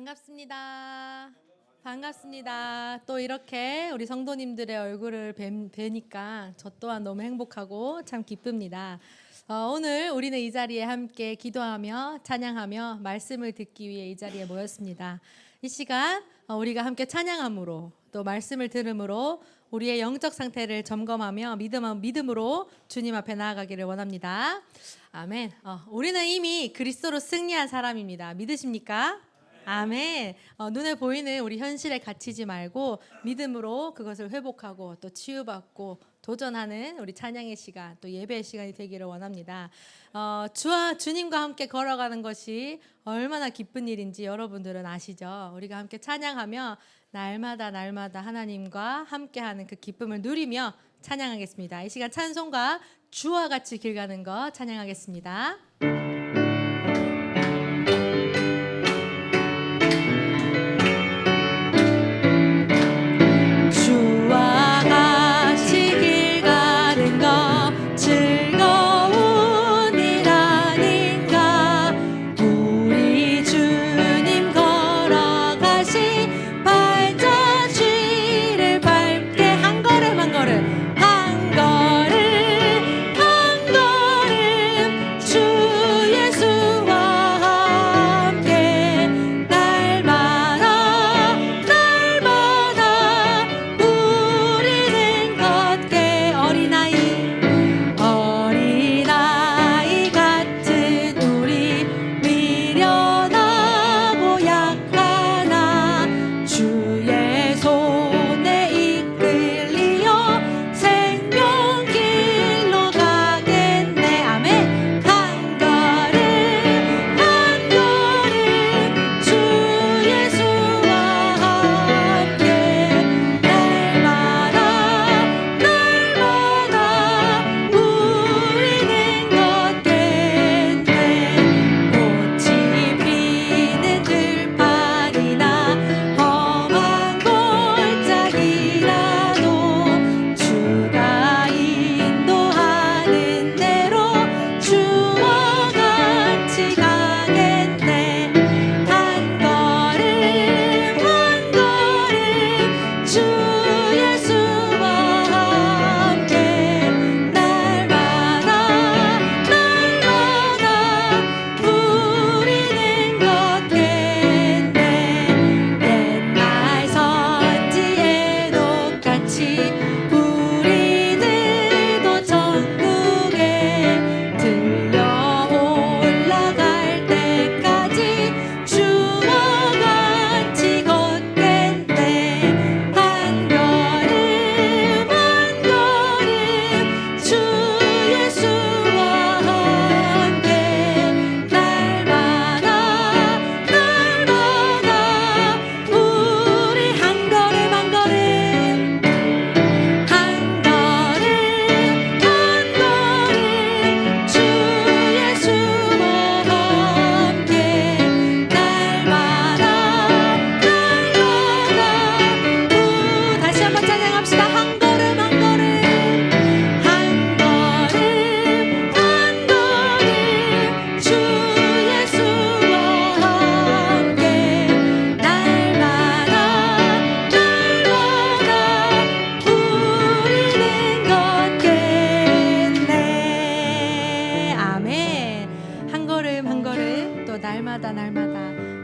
반갑습니다. 반갑습니다. 또 이렇게 우리 성도님들의 얼굴을 뵈니까 저 또한 너무 행복하고 참 기쁩니다. 오늘 우리는 이 자리에 함께 기도하며 찬양하며 말씀을 듣기 위해 이 자리에 모였습니다. 이 시간 우리가 함께 찬양함으로 또 말씀을 들음으로 우리의 영적 상태를 점검하며 믿음으로 주님 앞에 나아가기를 원합니다. 아멘. 우리는 이미 그리스도로 승리한 사람입니다. 믿으십니까? 아멘. 눈에 보이는 우리 현실에 갇히지 말고 믿음으로 그것을 회복하고 또 치유받고 도전하는 우리 찬양의 시간, 또 예배의 시간이 되기를 원합니다. 주님과 함께 걸어가는 것이 얼마나 기쁜 일인지 여러분들은 아시죠? 우리가 함께 찬양하며 날마다 하나님과 함께하는 그 기쁨을 누리며 찬양하겠습니다. 이 시간 찬송가 주와 같이 길 가는 것 찬양하겠습니다.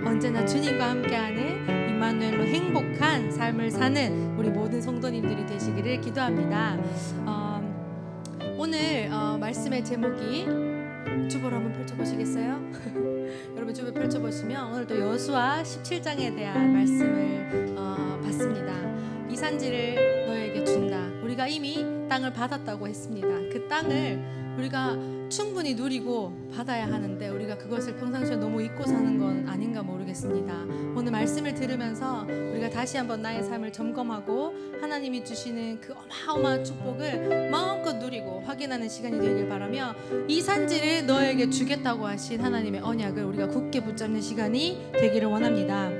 언제나 주님과 함께하는 임마누엘로 행복한 삶을 사는 우리 모든 성도님들이 되시기를 기도합니다. 오늘 말씀의 제목이 주보를 한번 펼쳐보시겠어요? 여러분 주보 펼쳐보시면 오늘도 여호수아 17장에 대한 말씀을 봤습니다. 이 산지를 너에게 준다. 우리가 이미 땅을 받았다고 했습니다. 그 땅을 우리가 충분히 누리고 받아야 하는데 우리가 그것을 평상시에 너무 잊고 사는 건 아닌가 모르겠습니다. 오늘 말씀을 들으면서 우리가 다시 한번 나의 삶을 점검하고 하나님이 주시는 그 어마어마한 축복을 마음껏 누리고 확인하는 시간이 되길 바라며 이 산지를 너에게 주겠다고 하신 하나님의 언약을 우리가 굳게 붙잡는 시간이 되기를 원합니다.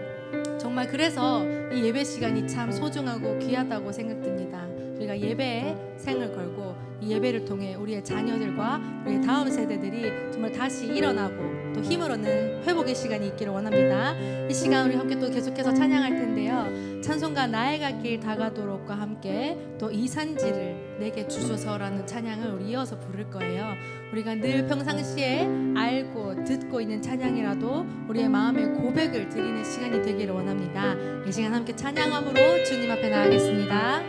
정말 그래서 이 예배 시간이 참 소중하고 귀하다고 생각됩니다. 우리가 예배에 생을 걸고 이 예배를 통해 우리의 자녀들과 우리의 다음 세대들이 정말 다시 일어나고 또 힘을 얻는 회복의 시간이 있기를 원합니다. 이 시간 우리 함께 또 계속해서 찬양할 텐데요. 찬송가 나의 갈 길 다가도록과 함께 또 이 산지를 내게 주소서라는 찬양을 우리 이어서 부를 거예요. 우리가 늘 평상시에 알고 듣고 있는 찬양이라도 우리의 마음의 고백을 드리는 시간이 되기를 원합니다. 이 시간 함께 찬양함으로 주님 앞에 나가겠습니다.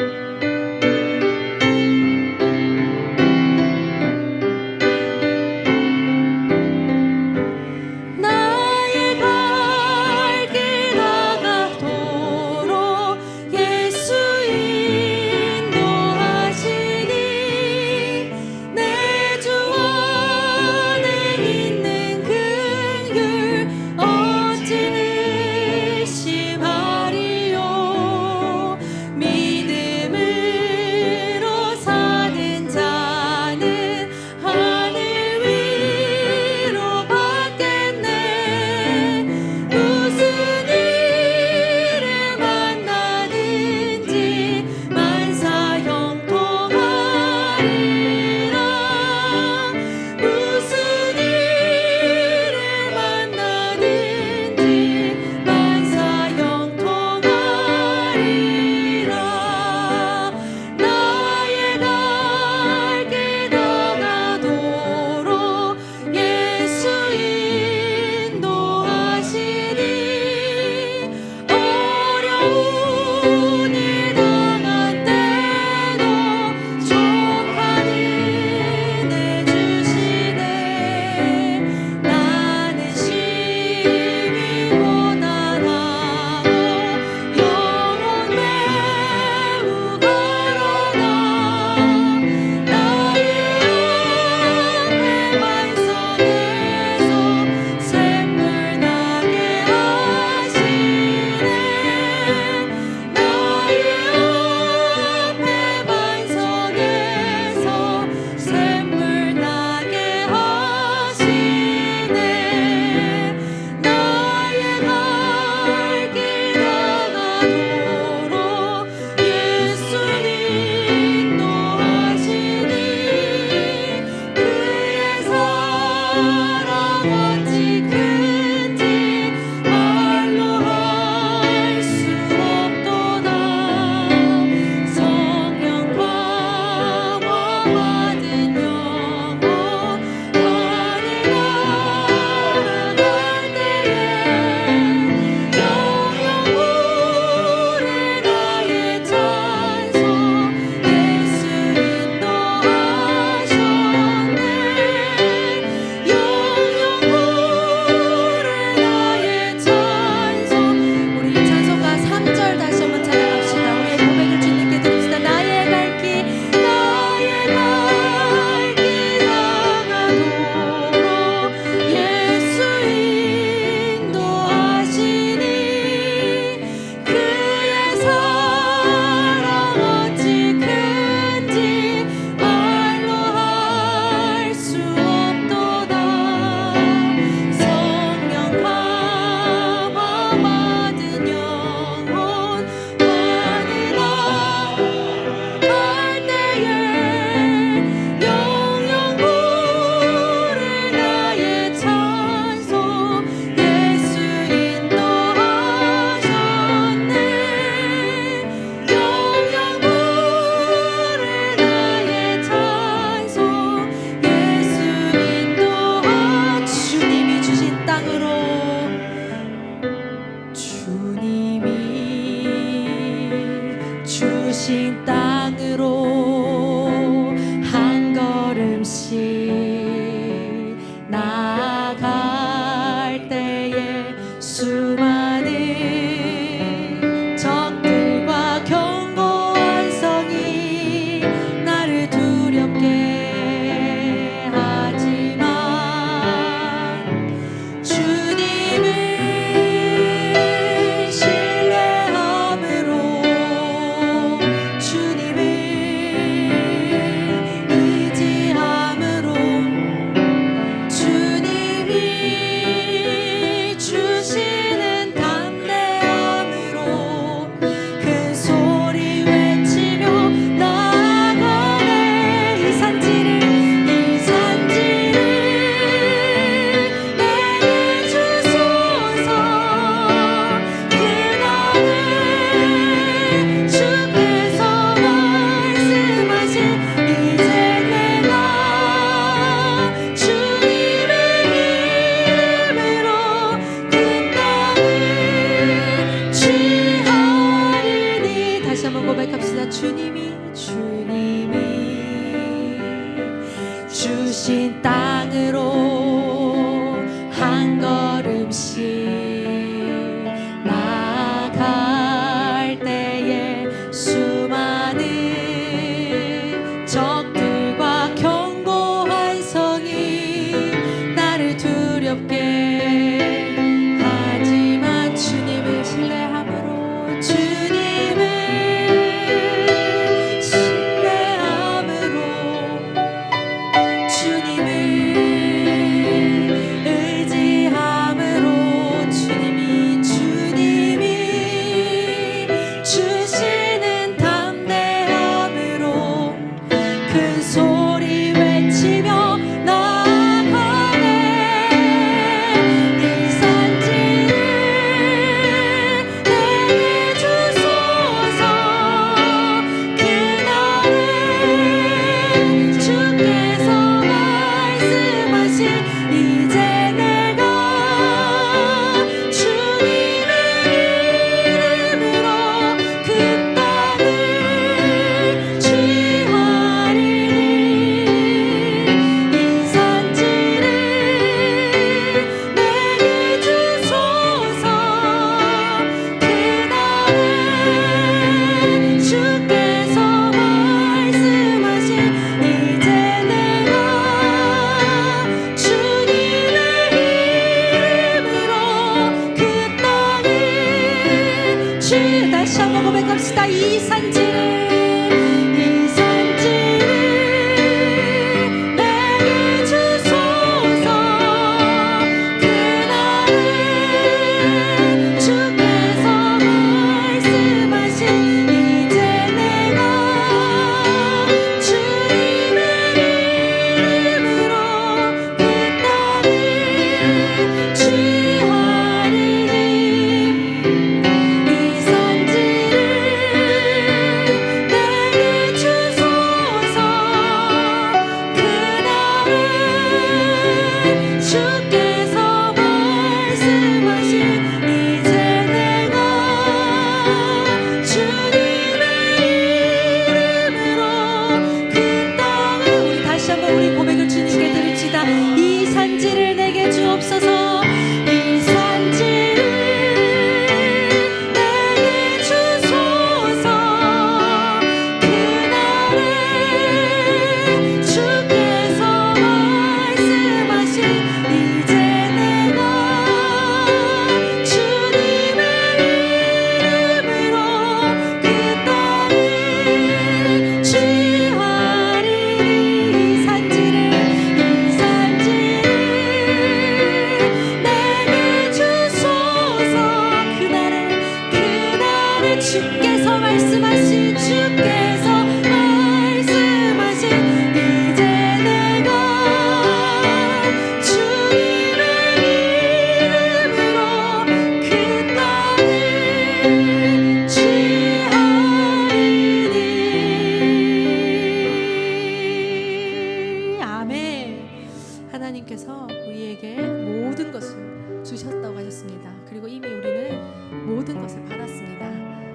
주신 땅으로 한 걸음씩 나아갈 때에 수많은 적들과 견고한 성이 나를 두렵게 하지만 주님을 주시는 나아갈 때에 수많은 적들과 견고한 성이 나를 두렵게 하지만 주님을 신뢰함으로 주님을 의지함으로 주님이 주시는 담대함으로 큰 소리 외치며 나아가네. 이 산지를 내게 주소서. 그날은 주께서 말씀하신 이제 내가 주님의 이름으로 그 땅을 취하리니. 이 산지를 내게 주소서. 그날은 주께서 말씀하신 이제 내가 주님의 이름으로 그 땅을 다시 한번 고백합시다. 이 산지를 내게 주소서. 그날은 주께서 말씀하신 이제 내가 주님의 이름으로 그 땅을 취하리니. 이 산지를 내게 주소서. 그날은 주께서 말씀하신 이제 내가 주님의 이름으로 그 땅을 우리 다시 한번 우리 고백을 주님께 드립시다. 이 산지를 내게 주옵소서. 이 산지를 내게 주소서. 그날은 주께서 말씀하신 이제 내가 주님의 이름으로 그 땅을 취하리니. 이 산지를 내게 주소서. 그날은 주께서 말씀하신 이제 내가 주님의 이름으로 그 땅을 취하리니. 아멘. 하나님께서 우리에게 모든 것을 주셨다고 하셨습니다. 그리고 이미 우리는 모든 것을 받았습니다.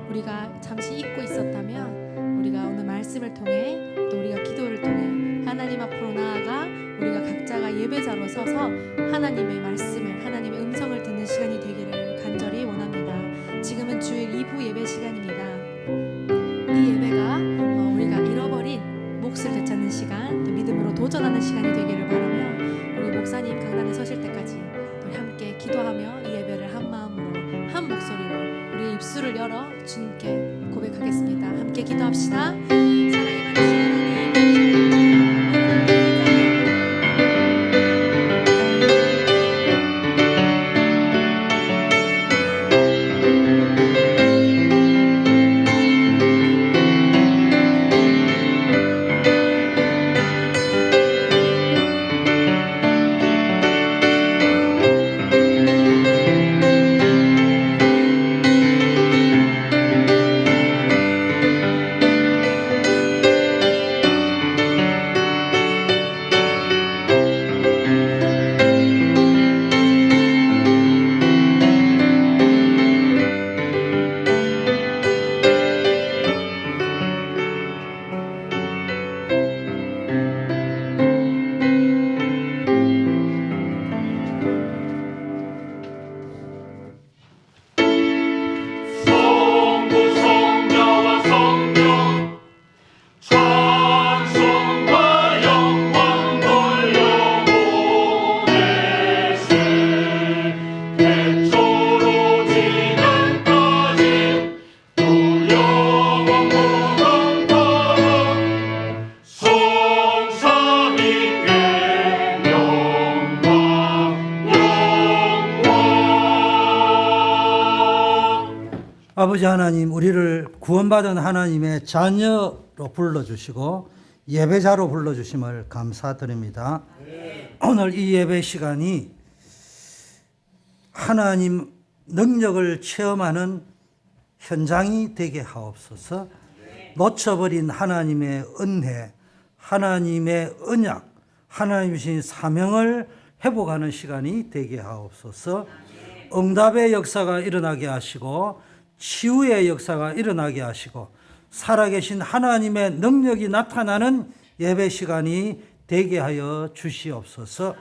우리가 잠시 잊고 있었다면 우리가 오늘 말씀을 통해 또 우리가 기도를 통해 하나님 앞으로 나아가 우리가 각자가 예배자로 서서 하나님의 말씀을, 하나님의 음성을 듣는 시간이 되기를 간절히 원합니다. 지금은 주일 2부 예배 시간입니다. 이 예배가 우리가 잃어버린 몫을 되찾는 시간, 또 믿음으로 도전하는 시간이 되기를 바라며 우리 목사님 강단에 서실 때까지 우리 함께 기도하며 이 예배를 한 마음으로 한 목소리로 우리의 입술을 열어 주님께 고백하겠습니다. 함께 기도합시다. 사랑이 많으신 아버지 하나님, 우리를 구원받은 하나님의 자녀로 불러주시고 예배자로 불러주심을 감사드립니다. 오늘 이 예배 시간이 하나님 능력을 체험하는 현장이 되게 하옵소서. 놓쳐버린 하나님의 은혜, 하나님의 언약, 하나님 주신 사명을 회복하는 시간이 되게 하옵소서. 응답의 역사가 일어나게 하시고 치유의 역사가 일어나게 하시고 살아계신 하나님의 능력이 나타나는 예배 시간이 되게 하여 주시옵소서.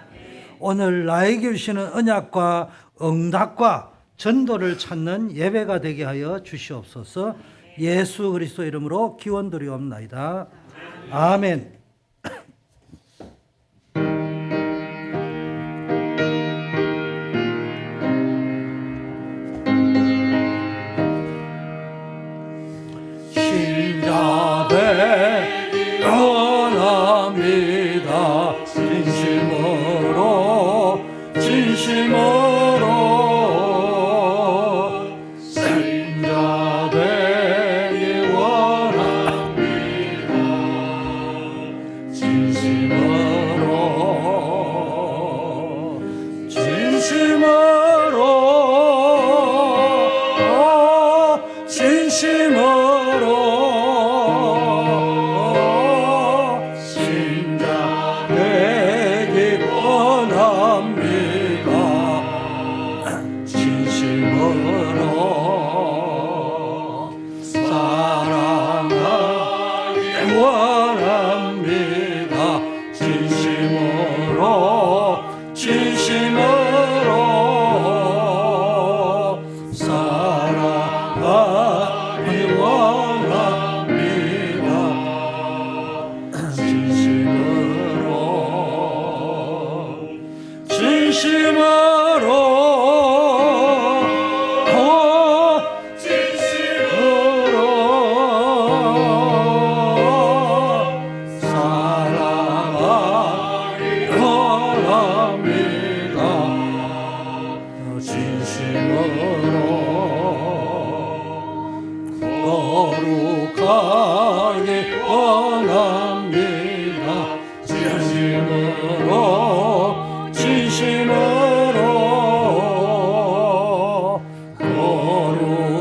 오늘 나에게 주시는 언약과 응답과 전도를 찾는 예배가 되게 하여 주시옵소서. 예수 그리스도 이름으로 기원드리옵나이다. 아멘. 신자되 원합니다. 진심으로 신자되기 원합니다. 거룩하게 원합니다. 진심으로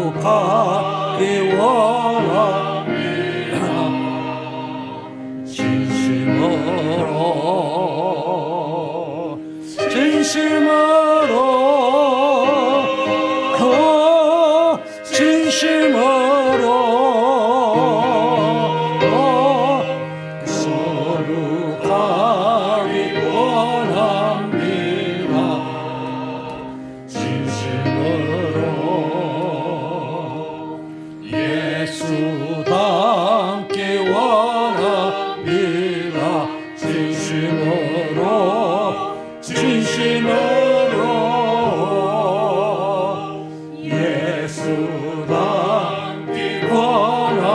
거룩하게 원합니다. 예수 닮기 원합니다. 진심으로 예수 닮기 원합니다.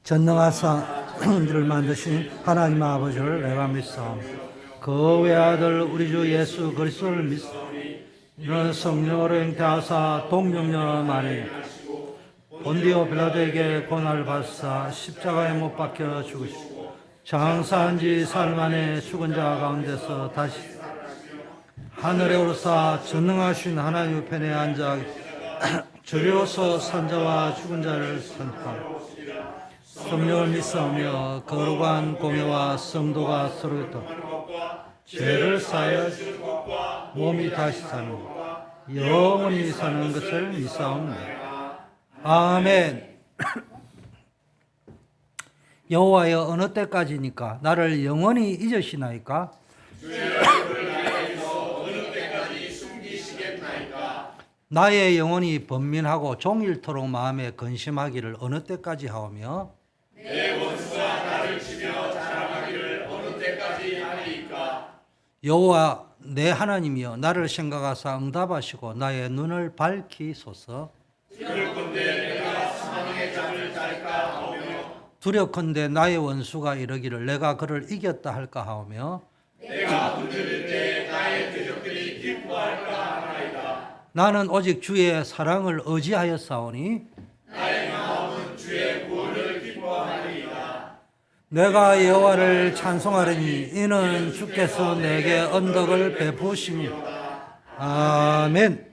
전능하사 우리를 만드신 하나님 아버지를 내가 믿사옵니다. 그 외아들 우리 주 예수 그리스도를 믿사옵니다. 이런 성령으로 잉태하사 동정녀 마리 본디오 빌라도에게 고난을 받으사 십자가에 못 박혀 죽으시고 장사한 지 사흘 만에 죽은 자 가운데서 다시 하늘에 오르사 전능하신 하나님 우편에 앉아 저리로서 산자와 죽은 자를 선포하고 성령을 믿사오며 거룩한 공예와 성도가 서로 있다. 죄를 사하여 몸이 다시 사는 영원히 사는 것을 믿사옵니다. 아멘. 여호와여 어느 때까지니까 나를 영원히 잊으시나이까? 나의 영혼이 번민하고 종일토록 마음에 근심하기를 어느 때까지 하오며 내 원수가 나를 치며 자랑하기를 어느 때까지 하리이까. 여호와 내 하나님이여 나를 생각하사 응답하시고 나의 눈을 밝히소서. 두렵건대 내가 사망의 잠을 잘까 하오며 두렵건대 나의 원수가 이르기를 내가 그를 이겼다 할까 하오며 내가 문들릴 때 나의 대적들이 기뻐할까 하나이다. 나는 오직 주의 사랑을 의지하였사오니 나의 마음은 주의 구원을 기뻐하리이다. 내가 여호와를 찬송하리니 이는 주께서 내게 언덕을 베푸시니. 아멘.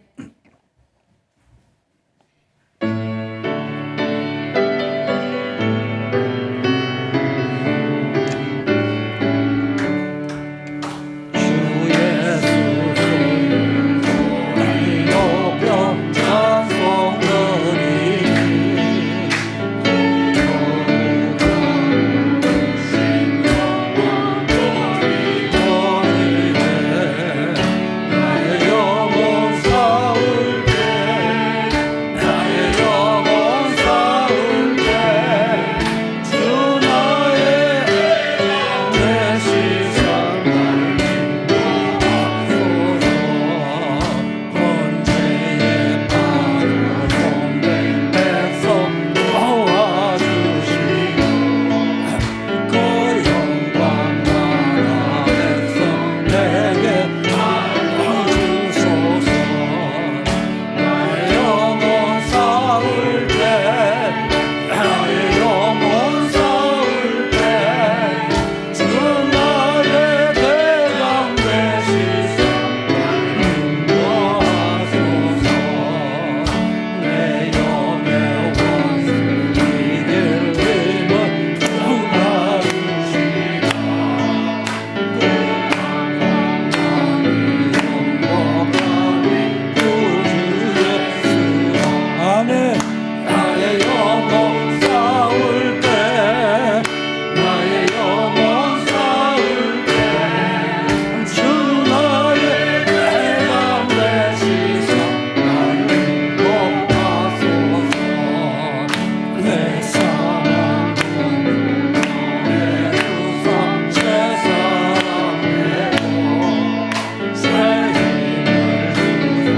주 예수 소리 높여 찬송 드리니 나의 영혼 싸울 때 나의 영혼 싸울 때주 나의 내 시선을 번제에 바로 동대 백성 도와주시고 그 영광 나라 백성 내게 주소서. 나의 영혼 싸울 때 나의 영혼 싸울 때주 나의 대강 되시소. 인도하소서. 내 영의 원수 이길 힘은 주가 주시라. 아멘. 나의 영혼 싸울 때 나의 영혼 싸울 때주 나의 대강 되시소. 나를 높아소서. 내 사랑은 예수사 제사랑 되고 새 힘을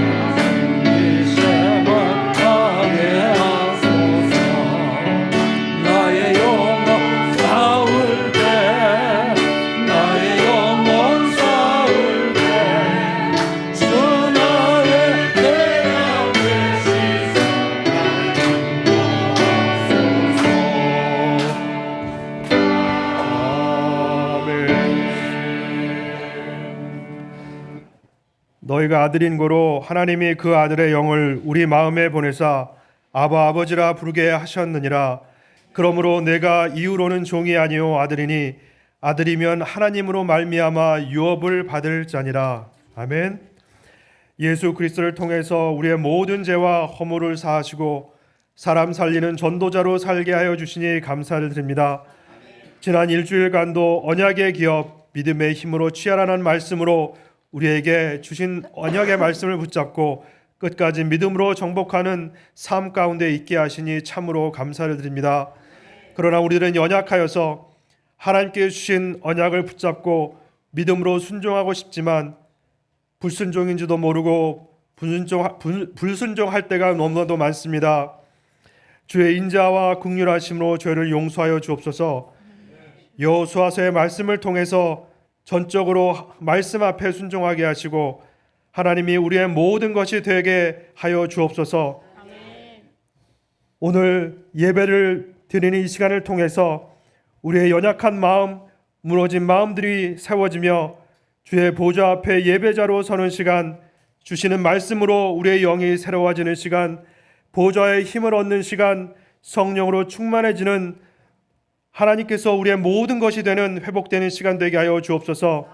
주사 이세만 하게 하소서. 나의 영혼 싸울 때 나의 영혼 싸울 때주 나의 대강 되시소. 너희가 아들인 고로 하나님이 그 아들의 영을 우리 마음에 보내사 아바 아버지라 부르게 하셨느니라. 그러므로 내가 이후로는 종이 아니요 아들이니 아들이면 하나님으로 말미암아 유업을 받을 자니라. 아멘. 예수 그리스도를 통해서 우리의 모든 죄와 허물을 사하시고 사람 살리는 전도자로 살게 하여 주시니 감사를 드립니다. 지난 일주일간도 언약의 기업 믿음의 힘으로 취하라는 말씀으로 우리에게 주신 언약의 말씀을 붙잡고 끝까지 믿음으로 정복하는 삶 가운데 있게 하시니 참으로 감사를 드립니다. 그러나 우리들은 연약하여서 하나님께 주신 언약을 붙잡고 믿음으로 순종하고 싶지만 불순종인지도 모르고 불순종할 때가 너무나도 많습니다. 주의 인자와 긍휼하심으로 죄를 용서하여 주옵소서. 여호수아서의 말씀을 통해서 전적으로 말씀 앞에 순종하게 하시고 하나님이 우리의 모든 것이 되게 하여 주옵소서. 오늘 예배를 드리는 이 시간을 통해서 우리의 연약한 마음, 무너진 마음들이 세워지며 주의 보좌 앞에 예배자로 서는 시간, 주시는 말씀으로 우리의 영이 새로워지는 시간, 보좌의 힘을 얻는 시간, 성령으로 충만해지는 하나님께서 우리의 모든 것이 되는 회복되는 시간 되게 하여 주옵소서.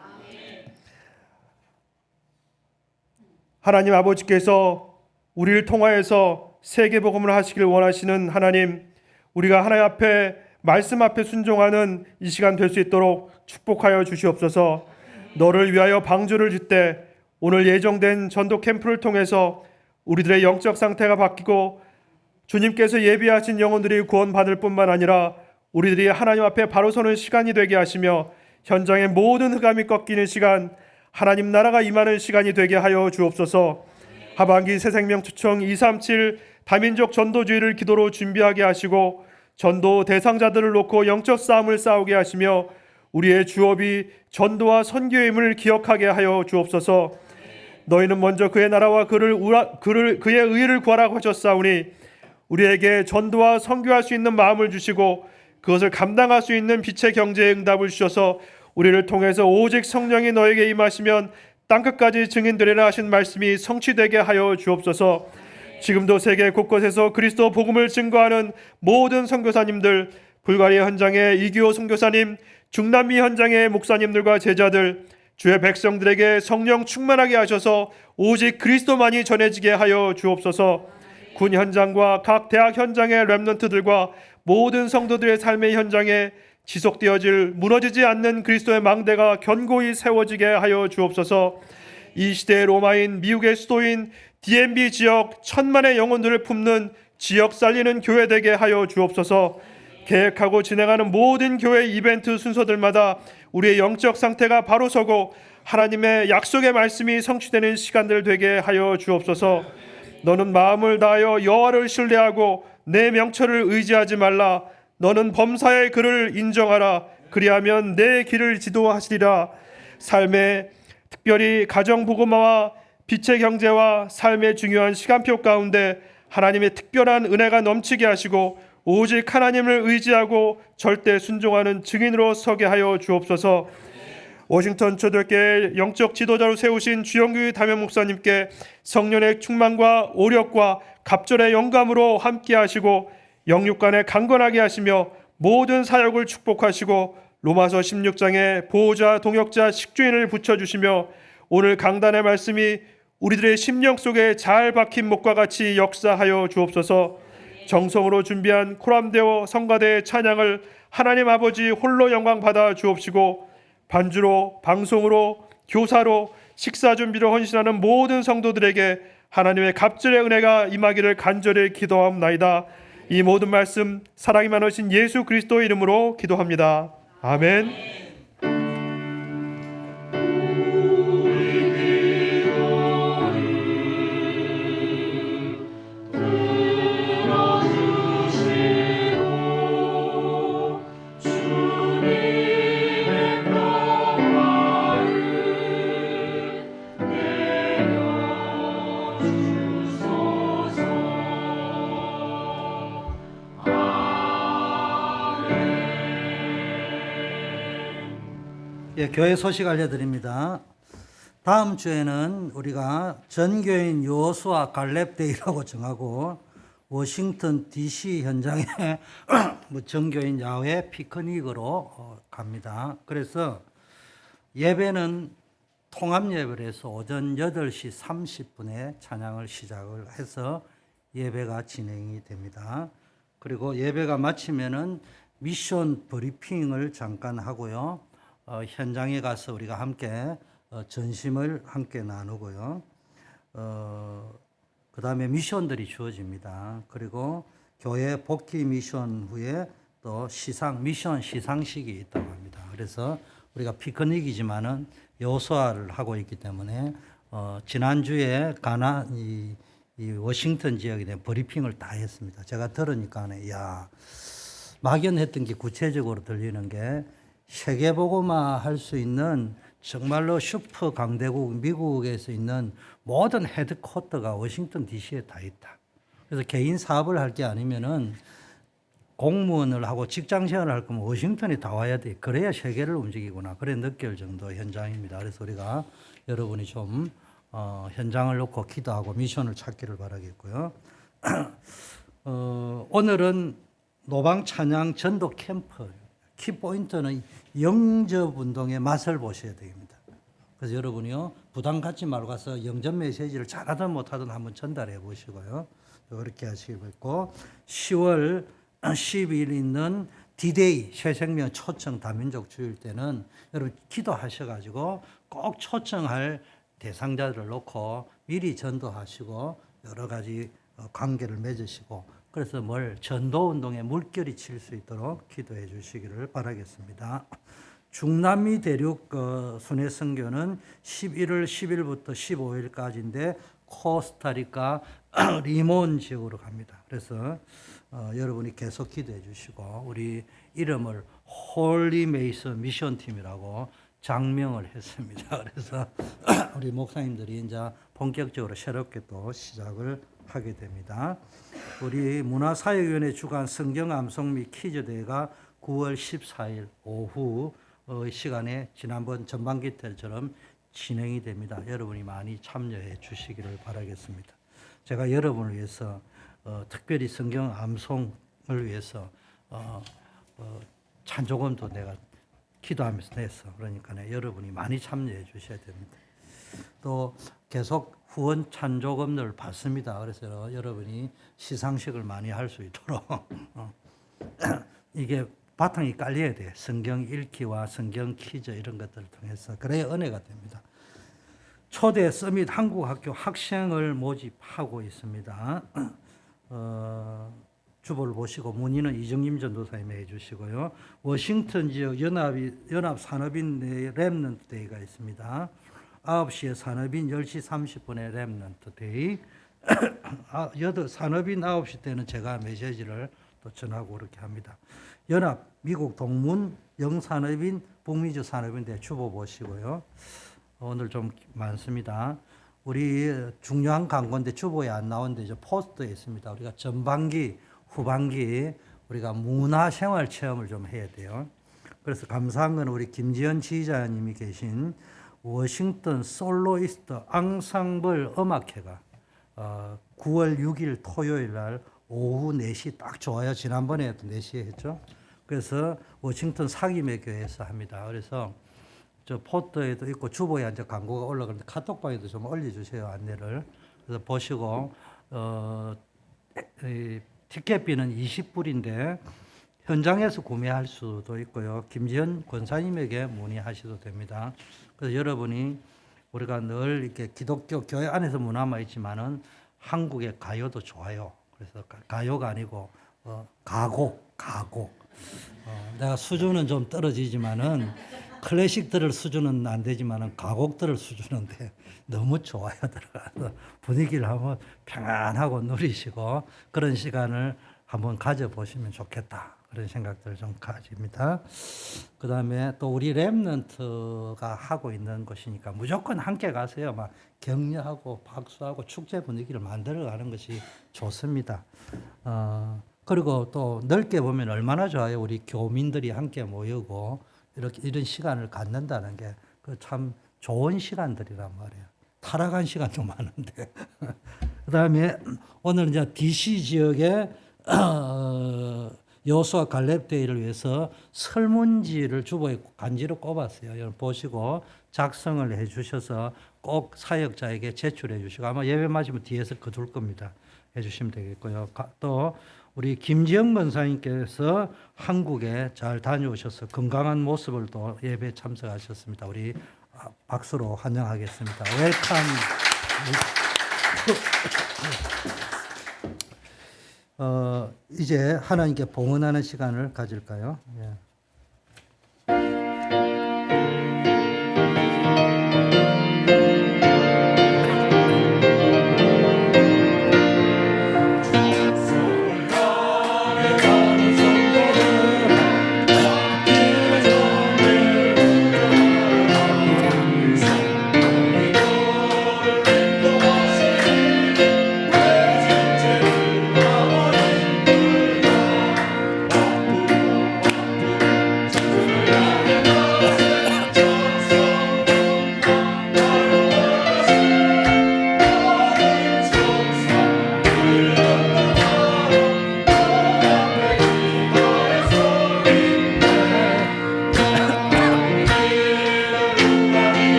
하나님 아버지께서 우리를 통하여서 세계복음을 하시길 원하시는 하나님, 우리가 하나님 앞에 말씀 앞에 순종하는 이 시간 될 수 있도록 축복하여 주시옵소서. 너를 위하여 방주를 짓되 오늘 예정된 전도 캠프를 통해서 우리들의 영적 상태가 바뀌고 주님께서 예비하신 영혼들이 구원받을 뿐만 아니라 우리들이 하나님 앞에 바로 서는 시간이 되게 하시며 현장의 모든 흑암이 꺾이는 시간, 하나님 나라가 임하는 시간이 되게 하여 주옵소서. 하반기 새생명 초청 237 다민족 전도주의를 기도로 준비하게 하시고 전도 대상자들을 놓고 영적 싸움을 싸우게 하시며 우리의 주업이 전도와 선교의 힘을 기억하게 하여 주옵소서. 너희는 먼저 그의 나라와 그의 의를 구하라고 하셨사오니 우리에게 전도와 선교할 수 있는 마음을 주시고 그것을 감당할 수 있는 빛의 경제의 응답을 주셔서 우리를 통해서 오직 성령이 너에게 임하시면 땅끝까지 증인되리라 하신 말씀이 성취되게 하여 주옵소서. 지금도 세계 곳곳에서 그리스도 복음을 증거하는 모든 선교사님들, 불가리아 현장의 이규호 선교사님, 중남미 현장의 목사님들과 제자들, 주의 백성들에게 성령 충만하게 하셔서 오직 그리스도만이 전해지게 하여 주옵소서. 군 현장과 각 대학 현장의 렘넌트들과 모든 성도들의 삶의 현장에 지속되어질 무너지지 않는 그리스도의 망대가 견고히 세워지게 하여 주옵소서. 이 시대의 로마인, 미국의 수도인 DMB 지역 천만의 영혼들을 품는 지역 살리는 교회 되게 하여 주옵소서. 계획하고 진행하는 모든 교회 이벤트 순서들마다 우리의 영적 상태가 바로 서고 하나님의 약속의 말씀이 성취되는 시간들 되게 하여 주옵소서. 너는 마음을 다하여 여호와를 신뢰하고 내 명철을 의지하지 말라. 너는 범사의 그를 인정하라. 그리하면 내 길을 지도하시리라. 삶의 특별히 가정 복음화와 빛의 경제와 삶의 중요한 시간표 가운데 하나님의 특별한 은혜가 넘치게 하시고 오직 하나님을 의지하고 절대 순종하는 증인으로 서게 하여 주옵소서. 워싱턴 초대교회 영적 지도자로 세우신 주영규 담임 목사님께 성령의 충만과 오력과 갑절의 영감으로 함께 하시고 영육간에 강건하게 하시며 모든 사역을 축복하시고 로마서 16장에 보호자, 동역자, 식주인을 붙여주시며 오늘 강단의 말씀이 우리들의 심령 속에 잘 박힌 목과 같이 역사하여 주옵소서. 정성으로 준비한 코람데오 성가대의 찬양을 하나님 아버지 홀로 영광 받아 주옵시고 반주로, 방송으로, 교사로, 식사 준비로 헌신하는 모든 성도들에게 하나님의 갑절의 은혜가 임하기를 간절히 기도하옵나이다. 이 모든 말씀 사랑이 많으신 예수 그리스도의 이름으로 기도합니다. 아멘. 예, 교회 소식 알려드립니다. 다음 주에는 우리가 전교인 여호수아 갈렙데이라고 정하고 워싱턴 DC 현장에 전교인 야외 피크닉으로 갑니다. 그래서 예배는 통합 예배를 해서 오전 8시 30분에 찬양을 시작을 해서 예배가 진행이 됩니다. 그리고 예배가 마치면은 미션 브리핑을 잠깐 하고요. 현장에 가서 우리가 함께 전심을 함께 나누고요. 그 다음에 미션들이 주어집니다. 그리고 교회 복귀 미션 후에 또 미션 시상식이 있다고 합니다. 그래서 우리가 피크닉이지만은 여호수아를 하고 있기 때문에 지난주에 이 워싱턴 지역에 대한 브리핑을 다 했습니다. 제가 들으니까 막연했던 게 구체적으로 들리는 게 세계복음화 할 수 있는 정말로 슈퍼 강대국 미국에서 있는 모든 헤드쿼터가 워싱턴 DC에 다 있다. 그래서 개인 사업을 할 게 아니면은 공무원을 하고 직장 생활을 할 거면 워싱턴에 다 와야 돼. 그래야 세계를 움직이구나. 그래 느낄 정도 현장입니다. 그래서 우리가 여러분이 좀 현장을 놓고 기도하고 미션을 찾기를 바라겠고요. 오늘은 노방 찬양 전도 캠프. 키포인트는 영접 운동의 맛을 보셔야 됩니다. 그래서 여러분이요 부담 갖지 말고 가서 영접 메시지를 잘하든 못하든 한번 전달해 보시고요. 그렇게 하시기 바라고 10월 10일 있는 D-Day 새생명 초청 다민족 주일 때는 여러분 기도하셔가지고 꼭 초청할 대상자들을 놓고 미리 전도하시고 여러 가지 관계를 맺으시고 그래서 전도 운동에 물결이 칠 수 있도록 기도해 주시기를 바라겠습니다. 중남미 대륙 순회 선교는 11월 10일부터 15일까지인데 코스타리카 리몬 지역으로 갑니다. 그래서 여러분이 계속 기도해 주시고 우리 이름을 홀리 메이슨 미션 팀이라고 장명을 했습니다. 그래서 우리 목사님들이 이제 본격적으로 새롭게 또 시작을 하게 됩니다. 우리 문화사역위원회 주관 성경 암송 및 퀴즈 대회가 9월 14일 오후 시간에 지난번 전반기 때처럼 진행이 됩니다. 여러분이 많이 참여해 주시기를 바라겠습니다. 제가 여러분을 위해서 특별히 성경 암송을 위해서 찬조금도 내가 기도하면서 냈어. 그러니까 여러분이 많이 참여해 주셔야 됩니다. 또 계속 후원 찬조금을 받습니다. 그래서 여러분이 시상식을 많이 할 수 있도록 이게 바탕이 깔려야 돼. 성경 읽기와 성경 퀴즈 이런 것들을 통해서 그래야 은혜가 됩니다. 초대 서밋 한국학교 학생을 모집하고 있습니다. 주보를 보시고 문의는 이정임 전도사님이 해주시고요. 워싱턴 지역 연합 산업인 내 렘넌트 데이가 있습니다. 9시에 산업인 10시 30분에 렘넌트 데이. 산업인 9시 때는 제가 메시지를 또 전하고 그렇게 합니다. 연합 미국 동문 영산업인 북미주 산업인대 주보 보시고요. 오늘 좀 많습니다. 우리 중요한 광고인데 주보에 안 나오는데 이제 포스터에 있습니다. 우리가 전반기, 후반기 우리가 문화생활 체험을 좀 해야 돼요. 그래서 감사한 건 우리 김지연 지휘자님이 계신 워싱턴 솔로이스트 앙상블 음악회가 9월 6일 토요일 날 오후 4시 딱 좋아요. 지난번에도 4시에 했죠. 그래서 워싱턴 사김의 교회에서 합니다. 그래서 저 포터에도 있고 주보에 이제 광고가 올라가는데 카톡방에도 좀 올려주세요. 안내를. 그래서 보시고 티켓비는 20불인데 현장에서 구매할 수도 있고요. 김지현 권사님에게 문의하셔도 됩니다. 그래서 여러분이 우리가 늘 이렇게 기독교 교회 안에서 문화만 있지만은 한국의 가요도 좋아요. 그래서 가요가 아니고 가곡. 내가 수준은 좀 떨어지지만은 클래식 들을 수준은 안 되지만은 가곡 들을 수준인데 너무 좋아요. 들어가서 분위기를 한번 평안하고 누리시고 그런 시간을 한번 가져보시면 좋겠다. 그런 생각들을 좀 가집니다. 그 다음에 또 우리 렘넌트가 하고 있는 것이니까 무조건 함께 가세요. 막 격려하고 박수하고 축제 분위기를 만들어가는 것이 좋습니다. 그리고 또 넓게 보면 얼마나 좋아요. 우리 교민들이 함께 모이고 이런 시간을 갖는다는 게 그 참 좋은 시간들이란 말이에요. 타락한 시간도 많은데. 그 다음에 오늘 이제 DC 지역에 여호수아 갈렙 대회를 위해서 설문지를 주보에 간지로 꼽았어요. 여러분 보시고 작성을 해주셔서 꼭 사역자에게 제출해 주시고 아마 예배 마치면 뒤에서 거둘 겁니다. 해주시면 되겠고요. 또 우리 김지영 권사님께서 한국에 잘 다녀오셔서 건강한 모습을 또 예배에 참석하셨습니다. 우리 박수로 환영하겠습니다. 웰컴. 이제 하나님께 봉헌하는 시간을 가질까요? 예.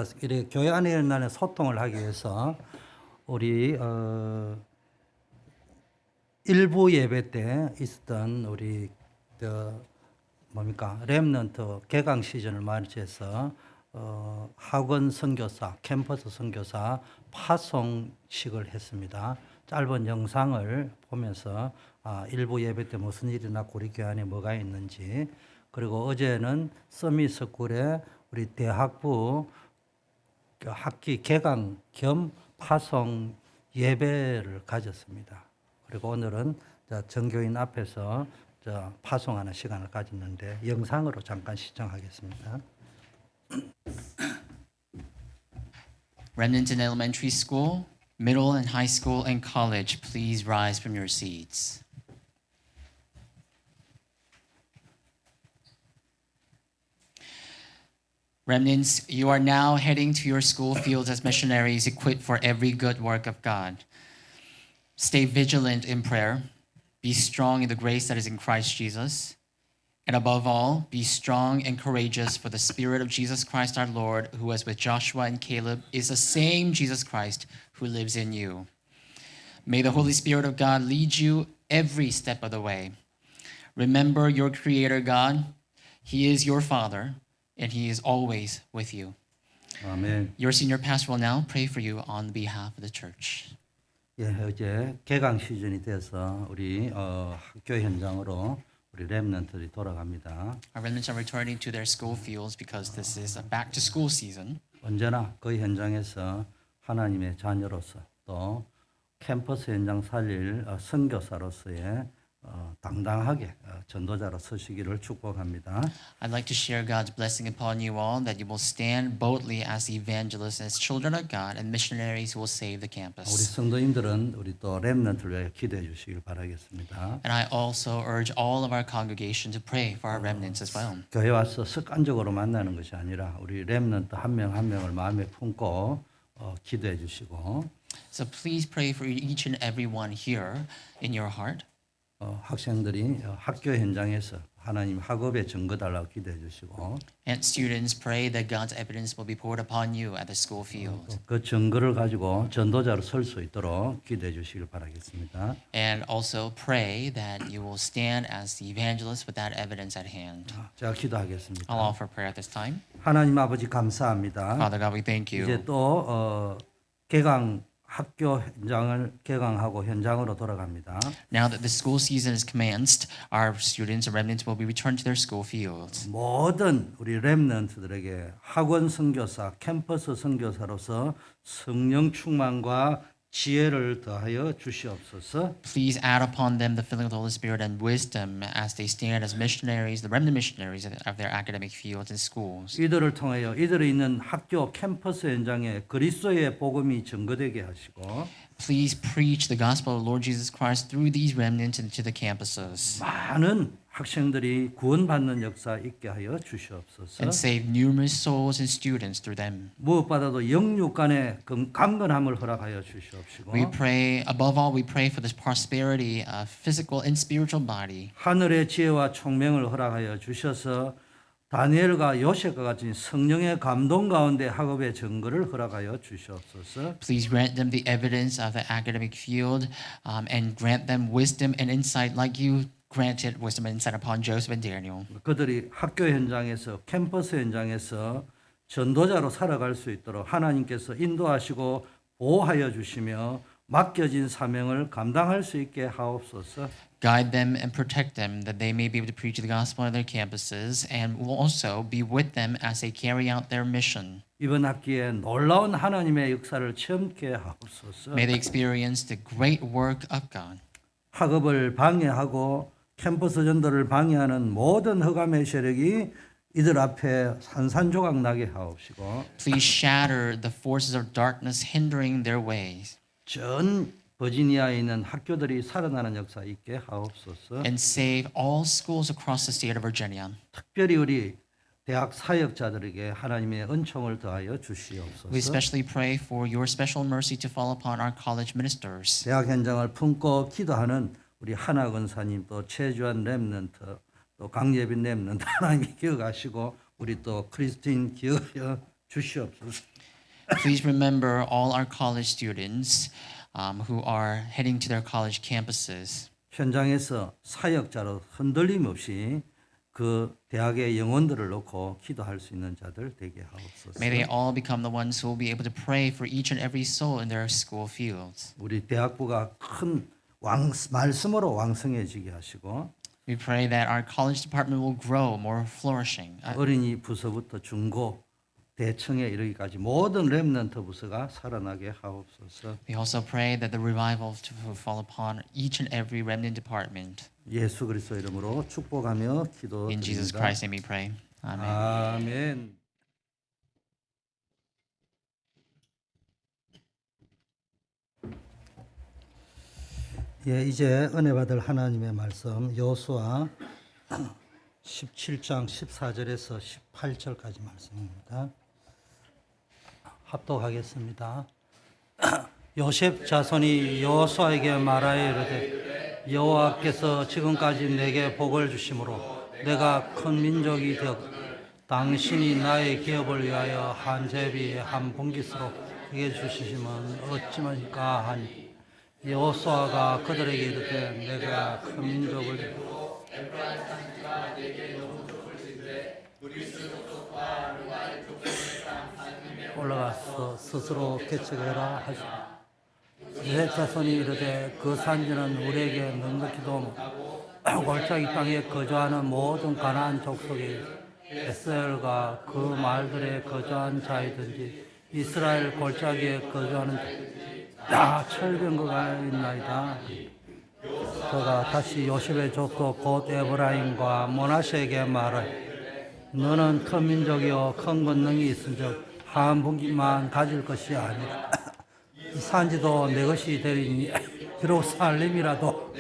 자, 이렇게 교회 안에 일어나는 소통을 하기 위해서 우리 일부 예배 때 있었던 우리 렘넌트 개강 시즌을 맞이해서 학원 선교사, 캠퍼스 선교사 파송식을 했습니다. 짧은 영상을 보면서 일부 예배 때 무슨 일이 났고 우리 교회 안에 뭐가 있는지, 그리고 어제는 서밋스쿨에 우리 대학부 학기 개강 겸 파송 예배를 가졌습니다. 그리고 오늘은 전교인 앞에서 파송하는 시간을 가졌는데 영상으로 잠깐 시청하겠습니다. Remnant in elementary school, middle and high school, and college, please rise from your seats. Remnants, you are now heading to your school fields as missionaries equipped for every good work of God. Stay vigilant in prayer. Be strong in the grace that is in Christ Jesus. And above all, be strong and courageous, for the Spirit of Jesus Christ our Lord, who was with Joshua and Caleb, is the same Jesus Christ who lives in you. May the Holy Spirit of God lead you every step of the way. Remember your Creator God. He is your Father, and He is always with you. 아멘. Your senior pastor will now pray for you on behalf of the church. 예, 어제 개강 시즌이 돼서 우리 학교 현장으로 우리 렘넌트들이 돌아갑니다. Our remnants are returning to their school fields because this is a back to school season. 언제나 그 현장에서 하나님의 자녀로서 또 캠퍼스 현장 살릴 선교사로서의 당당하게 전도자로 서시기를 축복합니다. I'd like to share God's blessing upon you all, that you will stand boldly as evangelists, as children of God, and missionaries who will save the 우리 campus. 성도님들은 우리 또 렘넌트를 위해 기도해 주시길 바라겠습니다. And I also urge all of our congregation to pray for our remnants as well. 교회 와서 습관적으로 만나는 것이 아니라 우리 렘넌트 한 명 한 명을 마음에 품고 기도해 주시고 So please pray for each and every one here in your heart. 학생들이 학교 현장에서 하나님 학업에 증거 달라고 기도해 주시고 And students, pray that God's evidence will be poured upon you at the school field. 그 증거를 가지고 전도자로 설 수 있도록 기도해 주시길 바라겠습니다. And also pray that you will stand as the evangelist with that evidence at hand. 제가 기도하겠습니다. I'll offer prayer at this time. 하나님 아버지 감사합니다. Father God, we thank you. 이제 또 개강 학교 현장을 개강하고 현장으로 돌아갑니다. Now that the school season is commenced, our students and remnants will be returned to their school fields. 모든 우리 렘넌트들에게 학원 선교사, 캠퍼스 선교사로서 성령 충만과 지혜를 더하여 주시옵소서. Please add upon them the filling of the Holy Spirit and wisdom as they stand as missionaries, the remnant missionaries of their academic fields and schools. 이들을 통하여 이들이 있는 학교 캠퍼스 현장에 그리스도의 복음이 증거되게 하시고 Please preach the gospel of the Lord Jesus Christ through these remnants into the campuses. 많은 학생들이 구원받는 역사 있게 하여 주시옵소서. And save numerous souls and students through them. 무엇보다도 영육 간의 강건함을 허락하여 주시옵시고 We pray, above all, we pray for this prosperity of physical and spiritual body. 하늘의 지혜와 총명을 허락하여 주셔서 다니엘과 요셉과 같은 성령의 감동 가운데 학업의 증거를 허락하여 주시옵소서. Please grant them the evidence of the academic field and grant them wisdom and insight like you granted wisdom and insight upon Joseph and Daniel. 그들이 학교 현장에서 캠퍼스 현장에서 전도자로 살아갈 수 있도록 하나님께서 인도하시고 보호하여 주시며 맡겨진 사명을 감당할 수 있게 하옵소서. Guide them and protect them that they may be able to preach the gospel on their campuses and will also be with them as they carry out their mission. 이번 학기에 놀라운 하나님의 역사를 체험케 하옵소서. May they experience the great work of God. 학업을 방해하고 캠퍼스 전도를 방해하는 모든 흑암의 세력이 이들 앞에 산산조각 나게 하옵시고 Please shatter the forces of darkness hindering their ways. 전 버지니아에 있는 학교들이 살아나는 역사 있게 하옵소서. And save all schools across the state of Virginia. 특별히 우리 대학 사역자들에게 하나님의 은총을 더하여 We 주시옵소서. especially pray for your special mercy to fall upon our college ministers. 대학 현장을 품고 기도하는 우리 하나 권사님 또 최주한 렘넌트 또 강예빈 렘넌트 하나님이 기억하시고 우리 또 크리스틴 기억하여 주시옵소서. Please remember all our college students who are heading to their college campuses. 현장에서 사역자로 흔들림 없이 그 대학의 영혼들을 놓고 기도할 수 있는 자들 되게 하옵소서. May they all become the ones who will be able to pray for each and every soul in their school fields. 우리 대학부가 큰 말씀으로 왕성해지게 하시고 We pray that our college department will grow more flourishing. 어린이 부서부터 중고 대청에 이르기까지 모든 렘넌트 부서가 살아나게 하옵소서. We also pray that the revival to fall upon each and every remnant department. 예수 그리스도 이름으로 축복하며 In Jesus 기도드립니다. Christ's name we pray. Amen. 아멘. 예, 이제 은혜 받을 하나님의 말씀 여호수아 17장 14절에서 18절까지 말씀입니다. 합독하겠습니다. 요셉 자손이 여호수아에게 말하여 이르되 여호와께서 지금까지 내게 복을 주심으로 내가 큰 민족이 되었고 당신이 나의 기업을 위하여 한 제비 한 봉깃으로 내게 주시면 어찌마니까 하니 여호수아가 그들에게 이르되 내가 큰 민족을 올라가서 스스로 개척해라 하시고 요셉 자손이 이르되 그 산지는 우리에게 넉넉히도 골짜기 땅에 거주하는 모든 가나안 족속의 에스엘과 그 말들에 거주한 자이든지 이스라엘 골짜기에 거주하는 다 철병거가 있나이다. 그가 다시 요셉의 족속 곧 에브라임과 모나세에게 말하여 너는 큰 민족이요 큰 권능이 있은즉 한 분기만 가질 것이 아니라 이 산지도 내 것이 되리니 비록 살림이라도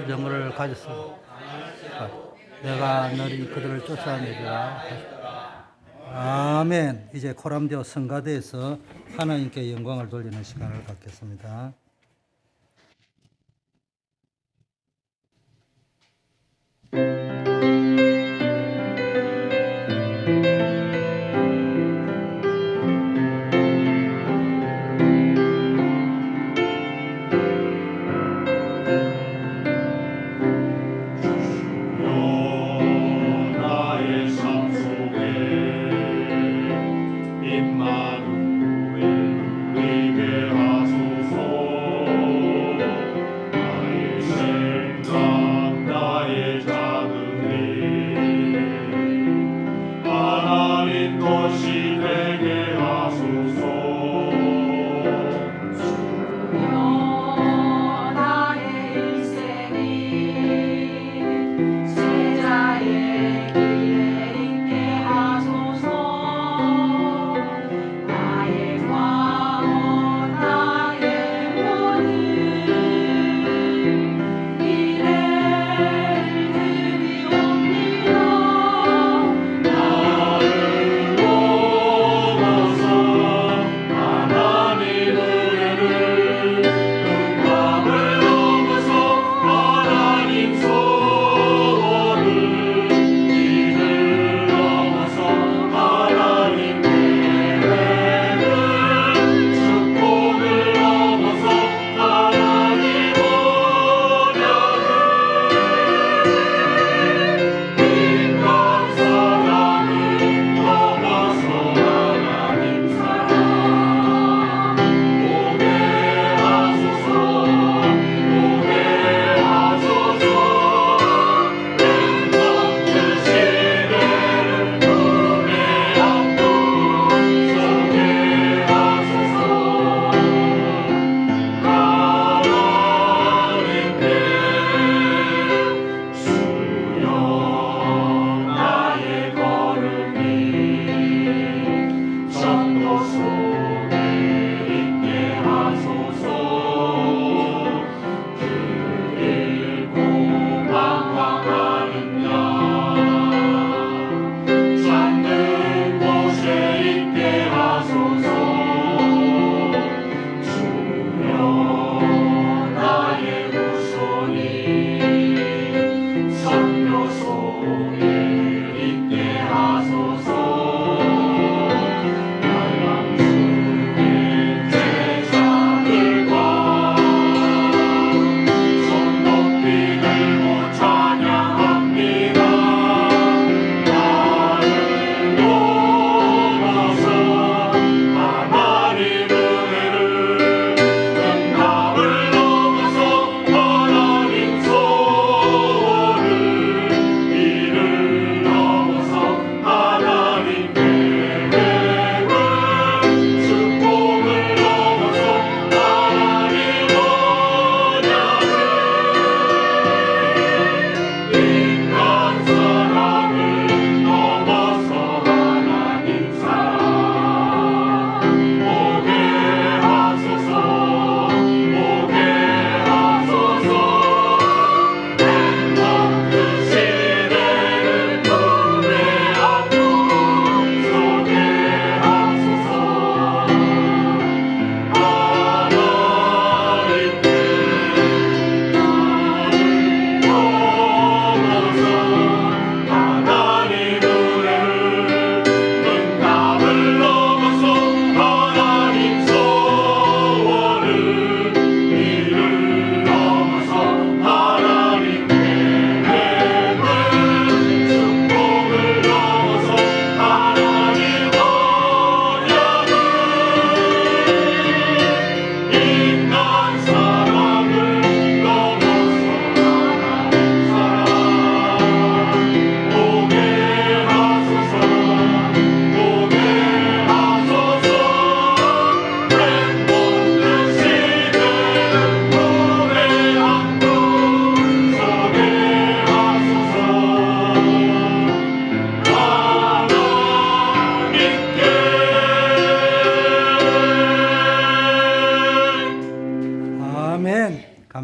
명을 가졌습니다. 내가 너희 그들을 쫓아내리라. 아멘. 이제 코람디오 성가대에서 하나님께 영광을 돌리는 시간을 갖겠습니다. 나의 삶 속에 임마누엘 누리게 하소서. 나의 생각 나의 작은 일 하나님 것이 되게 하소서. 나의 일생이 제자의 길에 있게 하소서. 나의 과거 나의 모든 일을 드리옵니다. 나를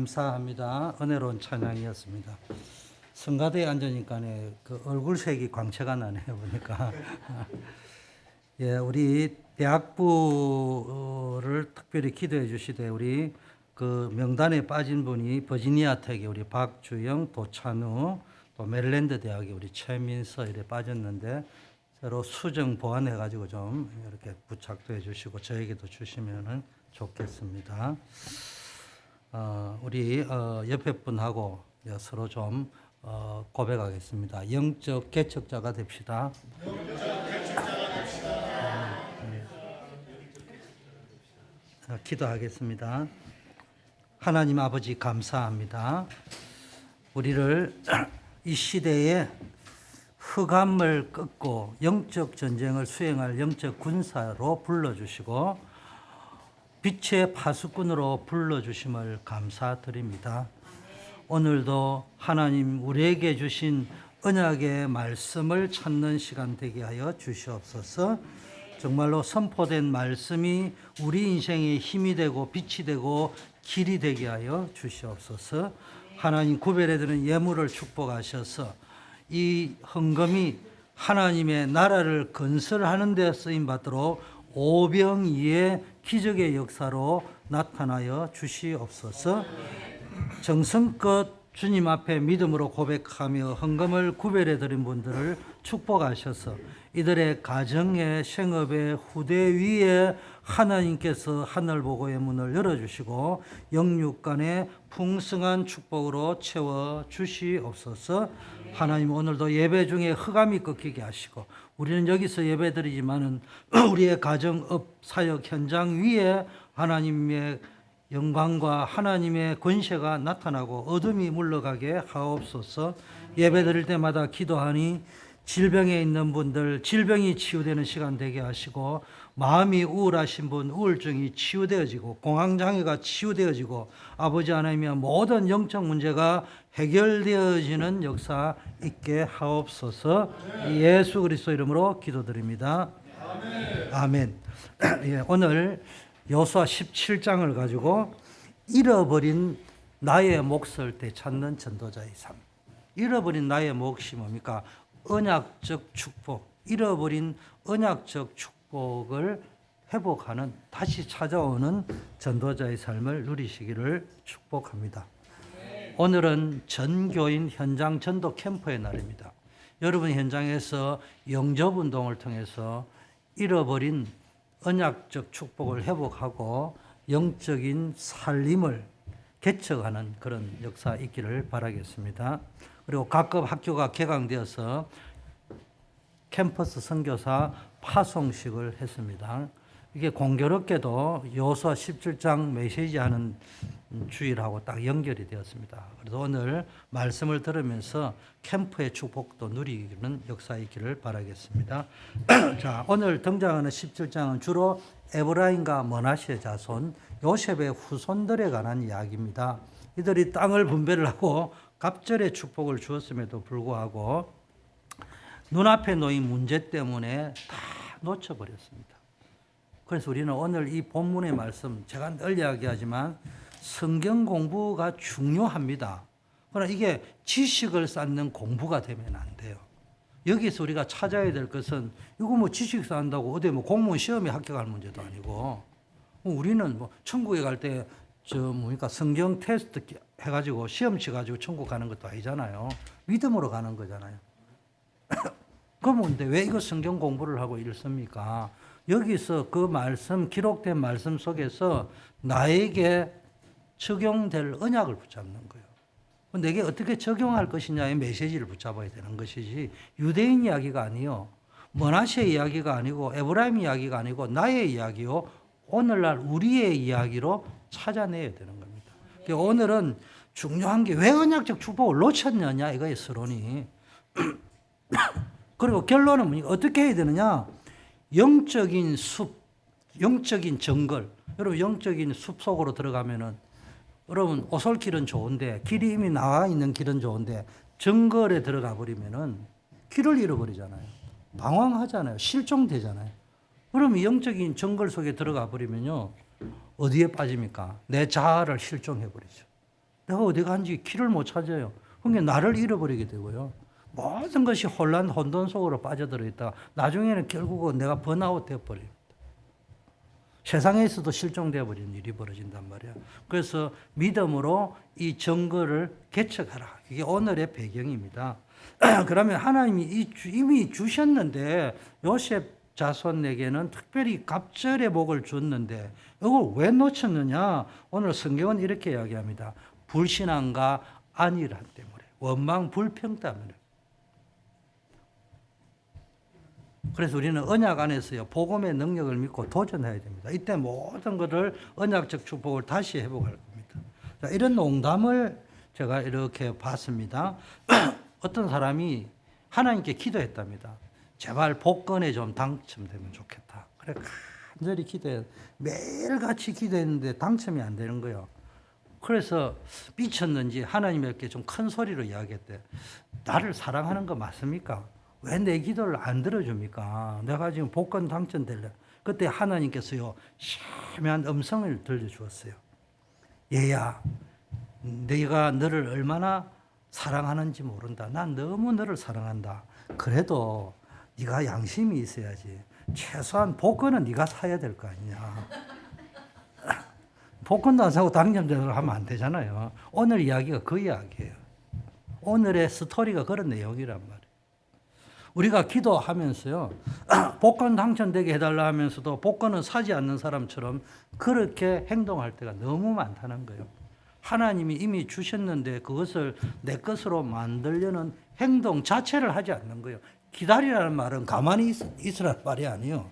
감사합니다. 은혜로운 찬양이었습니다. 성가대에 앉으니까 그 얼굴색이 광채가 나네요 보니까. 예, 우리 대학부를 특별히 기도해 주시되 우리 그 명단에 빠진 분이 버지니아 텍의 우리 박주영, 도찬우, 또 메릴랜드 대학의 우리 최민서 이래 빠졌는데 새로 수정 보완해 가지고 좀 이렇게 부착도 해 주시고 저에게도 주시면은 좋겠습니다. 우리 옆에 분하고 서로 좀 고백하겠습니다. 영적 개척자가 됩시다. 기도하겠습니다. 하나님 아버지 감사합니다. 우리를 이 시대에 흑암을 꺾고 영적 전쟁을 수행할 영적 군사로 불러주시고 빛의 파수꾼으로 불러주심을 감사드립니다. 오늘도 하나님 우리에게 주신 언약의 말씀을 찾는 시간 되게 하여 주시옵소서. 정말로 선포된 말씀이 우리 인생의 힘이 되고 빛이 되고 길이 되게 하여 주시옵소서. 하나님 구별해 드는 예물을 축복하셔서 이 헌금이 하나님의 나라를 건설하는 데 쓰임 받도록 오병이의 기적의 역사로 나타나여 주시옵소서. 정성껏 주님 앞에 믿음으로 고백하며 헌금을 구별해 드린 분들을 축복하셔서 이들의 가정의 생업의 후대 위에 하나님께서 하늘보고의 문을 열어주시고 영육간의 풍성한 축복으로 채워 주시옵소서. 하나님 오늘도 예배 중에 흑암이 꺾이게 하시고 우리는 여기서 예배드리지만은 우리의 가정, 업, 사역 현장 위에 하나님의 영광과 하나님의 권세가 나타나고 어둠이 물러가게 하옵소서. 예배드릴 때마다 기도하니 질병에 있는 분들 질병이 치유되는 시간 되게 하시고 마음이 우울하신 분 우울증이 치유되어지고 공황장애가 치유되어지고 아버지 하나님의 모든 영적 문제가 해결되어지는 역사 있게 하옵소서. 예수 그리스도 이름으로 기도드립니다. 아멘. 예, 오늘 여호수아 17장을 가지고 잃어버린 나의 몫을 되찾는 전도자의 삶. 잃어버린 나의 몫이 뭡니까? 언약적 축복, 잃어버린 언약적 축복을 회복하는 다시 찾아오는 전도자의 삶을 누리시기를 축복합니다. 오늘은 전교인 현장 전도 캠프의 날입니다. 여러분 현장에서 영접 운동을 통해서 잃어버린 언약적 축복을 회복하고 영적인 살림을 개척하는 그런 역사 있기를 바라겠습니다. 그리고 각급 학교가 개강되어서 캠퍼스 선교사 파송식을 했습니다. 이게 공교롭게도 여호수아 17장 메시지하는 주일하고 딱 연결이 되었습니다. 그래서 오늘 말씀을 들으면서 캠프의 축복도 누리는 역사 있기를 바라겠습니다. 자, 오늘 등장하는 17장은 주로 에브라임과 머나시의 자손 요셉의 후손들에 관한 이야기입니다. 이들이 땅을 분배를 하고 갑절의 축복을 주었음에도 불구하고 눈앞에 놓인 문제 때문에 다 놓쳐버렸습니다. 그래서 우리는 오늘 이 본문의 말씀, 제가 늘 이야기하지만 성경 공부가 중요합니다. 그러나 이게 지식을 쌓는 공부가 되면 안 돼요. 여기서 우리가 찾아야 될 것은 이거 뭐 지식 쌓는다고 어디 뭐 공무원 시험에 합격할 문제도 아니고 우리는 뭐 천국에 갈 때 뭡니까 성경 테스트 해가지고 시험 치가지고 천국 가는 것도 아니잖아요. 믿음으로 가는 거잖아요. 그러면 근데 왜 이거 성경 공부를 하고 읽습니까? 여기서 그 말씀, 기록된 말씀 속에서 나에게 적용될 언약을 붙잡는 거예요. 내게 어떻게 적용할 것이냐의 메시지를 붙잡아야 되는 것이지 유대인 이야기가 아니요. 머나세 이야기가 아니고 에브라임 이야기가 아니고 나의 이야기요. 오늘날 우리의 이야기로 찾아내야 되는 겁니다. 오늘은 중요한 게 왜 언약적 축복을 놓쳤느냐 이거의 서론이. 그리고 결론은 어떻게 해야 되느냐? 영적인 숲, 영적인 정글. 여러분 영적인 숲 속으로 들어가면은 여러분 오솔길은 좋은데 길이 이미 나와 있는 길은 좋은데 정글에 들어가 버리면은 길을 잃어버리잖아요. 방황하잖아요. 실종되잖아요. 그러면 영적인 정글 속에 들어가 버리면요 어디에 빠집니까? 내 자아를 실종해 버리죠. 내가 어디 간지 길을 못 찾아요. 그러니까 나를 잃어버리게 되고요. 모든 것이 혼돈 속으로 빠져들어 있다. 나중에는 결국은 내가 번아웃 되어버려요. 세상에서도 실종되어 버리는 일이 벌어진단 말이야. 그래서 믿음으로 이 정거를 개척하라. 이게 오늘의 배경입니다. 그러면 하나님이 이미 주셨는데 요셉 자손에게는 특별히 갑절의 복을 줬는데 이걸 왜 놓쳤느냐? 오늘 성경은 이렇게 이야기합니다. 불신앙과 안일함 때문에, 원망 불평 때문에. 그래서 우리는 언약 안에서요, 복음의 능력을 믿고 도전해야 됩니다. 이때 모든 것을 언약적 축복을 다시 회복할 겁니다. 자, 이런 농담을 제가 이렇게 봤습니다. 어떤 사람이 하나님께 기도했답니다. 제발 복권에 좀 당첨되면 좋겠다. 그래 간절히 기도해, 매일같이 기도했는데 당첨이 안 되는 거예요. 그래서 미쳤는지 하나님께 좀 큰 소리로 이야기했대. 나를 사랑하는 거 맞습니까? 왜 내 기도를 안 들어줍니까? 내가 지금 복권 당첨될래. 그때 하나님께서요, 심한 음성을 들려주었어요. 얘야, 네가 너를 얼마나 사랑하는지 모른다. 난 너무 너를 사랑한다. 그래도 네가 양심이 있어야지. 최소한 복권은 네가 사야 될 거 아니냐. 복권도 안 사고 당첨되도록 하면 안 되잖아요. 오늘 이야기가 그 이야기예요. 오늘의 스토리가 그런 내용이란 말이에요. 우리가 기도하면서요, 복권 당첨되게 해달라 하면서도 복권은 사지 않는 사람처럼 그렇게 행동할 때가 너무 많다는 거예요. 하나님이 이미 주셨는데 그것을 내 것으로 만들려는 행동 자체를 하지 않는 거예요. 기다리라는 말은 가만히 있으라는 말이 아니에요.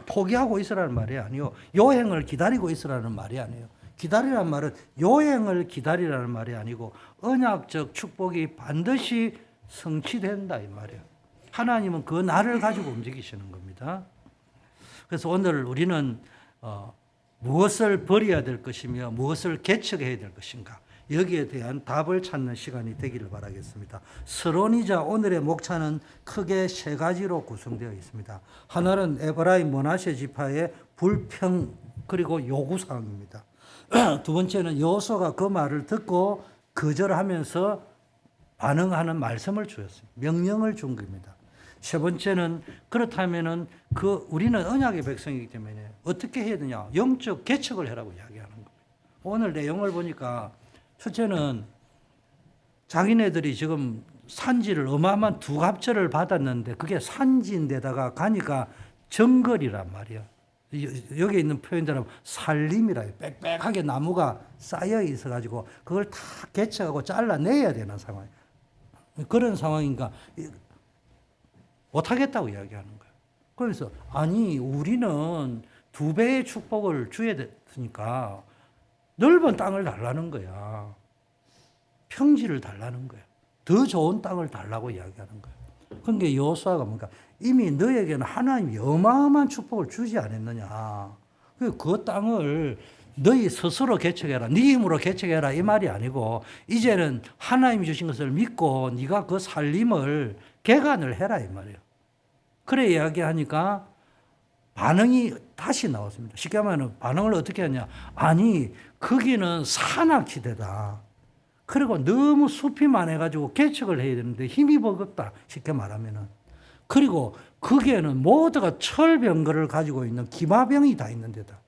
포기하고 있으라는 말이 아니에요. 요행을 기다리고 있으라는 말이 아니에요. 기다리라는 말은 요행을 기다리라는 말이 아니고 언약적 축복이 반드시 성취된다 이 말이에요. 하나님은 그 날을 가지고 움직이시는 겁니다. 그래서 오늘 우리는 무엇을 버려야 될 것이며 무엇을 개척해야 될 것인가, 여기에 대한 답을 찾는 시간이 되기를 바라겠습니다. 서론이자 오늘의 목차는 크게 세 가지로 구성되어 있습니다. 하나는 에브라임 므낫세 지파의 불평 그리고 요구사항입니다. 두 번째는 여호수아가 그 말을 듣고 거절하면서 반응하는 말씀을 주었습니다. 명령을 준 겁니다. 세 번째는 그렇다면은 우리는 언약의 백성이기 때문에 어떻게 해야 되냐? 영적 개척을 해라고 이야기하는 겁니다. 오늘 내용을 보니까 첫째는 자기네들이 지금 산지를 어마어마한 두 갑절을 받았는데 그게 산지인데다가 가니까 정글이란 말이야. 여기 있는 표현대로 살림이라 빽빽하게 나무가 쌓여 있어가지고 그걸 다 개척하고 잘라내야 되는 상황. 그런 상황인가 못하겠다고 이야기하는 거예요. 그래서 아니 우리는 2배의 축복을 주어야 됐으니까 넓은 땅을 달라는 거야. 평지를 달라는 거야. 더 좋은 땅을 달라고 이야기하는 거야. 그러니까 여호수아가 뭔가 이미 너에게는 하나님이 어마어마한 축복을 주지 않았느냐. 그 땅을 너희 스스로 개척해라. 네 힘으로 개척해라 이 말이 아니고 이제는 하나님이 주신 것을 믿고 네가 그 살림을 개간을 해라 이 말이에요. 그래 이야기하니까 반응이 다시 나왔습니다. 쉽게 말하면 반응을 어떻게 하냐. 아니 거기는 산악지대다. 그리고 너무 숲이 많아가지고 개척을 해야 되는데 힘이 버겁다. 쉽게 말하면은. 그리고 거기에는 모두가 철병거를 가지고 있는 기마병이 다 있는 데다.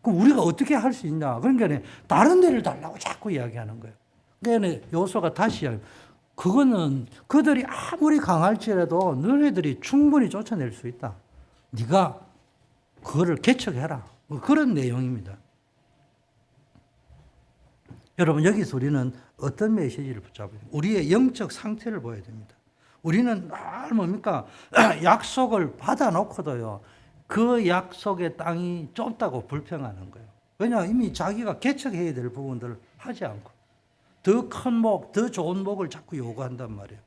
그럼 우리가 어떻게 할 수 있냐. 그러니까 다른 데를 달라고 자꾸 이야기하는 거예요. 그러니까 여호수아가 다시 이야기해요. 그거는 그들이 아무리 강할지라도 너희들이 충분히 쫓아낼 수 있다. 네가 그거를 개척해라. 그런 내용입니다. 여러분 여기서 우리는 어떤 메시지를 붙잡아야 됩니까? 우리의 영적 상태를 보여야 됩니다. 우리는 늘 뭡니까? 약속을 받아놓고도요. 그 약속의 땅이 좁다고 불평하는 거예요. 왜냐하면 이미 자기가 개척해야 될 부분들을 하지 않고 더 큰 목, 더 좋은 목을 자꾸 요구한단 말이에요.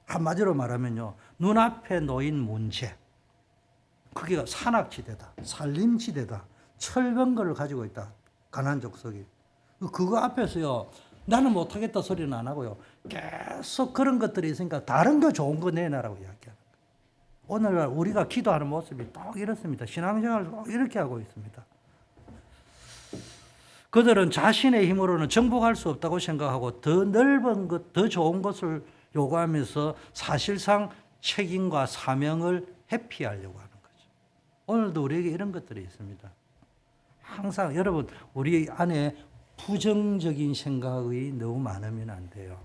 한마디로 말하면요. 눈앞에 놓인 문제. 그게 산악지대다. 산림지대다. 철병거를 가지고 있다. 가나안 족속이. 그거 앞에서요. 나는 못하겠다 소리는 안 하고요. 계속 그런 것들이 있으니까 다른 거 좋은 거 내놔라고 이야기하는 거예요. 오늘날 우리가 기도하는 모습이 딱 이렇습니다. 신앙생활을 꼭 이렇게 하고 있습니다. 그들은 자신의 힘으로는 정복할 수 없다고 생각하고 더 넓은 것, 더 좋은 것을 요구하면서 사실상 책임과 사명을 회피하려고 하는 거죠. 오늘도 우리에게 이런 것들이 있습니다. 항상 여러분 우리 안에 부정적인 생각이 너무 많으면 안 돼요.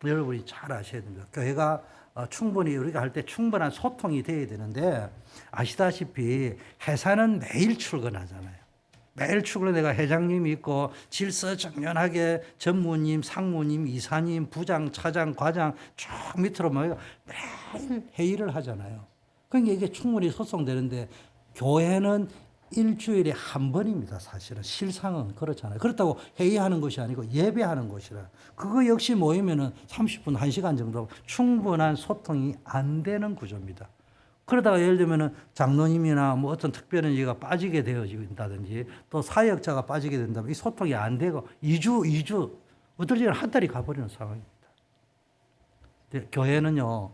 여러분이 잘 아셔야 됩니다. 교회가 충분히 우리가 할 때 충분한 소통이 돼야 되는데 아시다시피 회사는 매일 출근하잖아요. 매일 출근해 내가 회장님이 있고 질서정연하게 전무님, 상무님, 이사님, 부장, 차장, 과장 쭉 밑으로 모여 매일 회의를 하잖아요. 그러니까 이게 충분히 소통되는데 교회는 일주일에 한 번입니다. 사실은 실상은 그렇잖아요. 그렇다고 회의하는 것이 아니고 예배하는 곳이라 그거 역시 모이면은 30분, 1시간 정도 충분한 소통이 안 되는 구조입니다. 그러다가 예를 들면은 장로님이나 뭐 어떤 특별한 얘가 빠지게 되어진다든지 또 사역자가 빠지게 된다면 이 소통이 안 되고 2주 어떨 때는 한 달이 가버리는 상황입니다. 교회는요.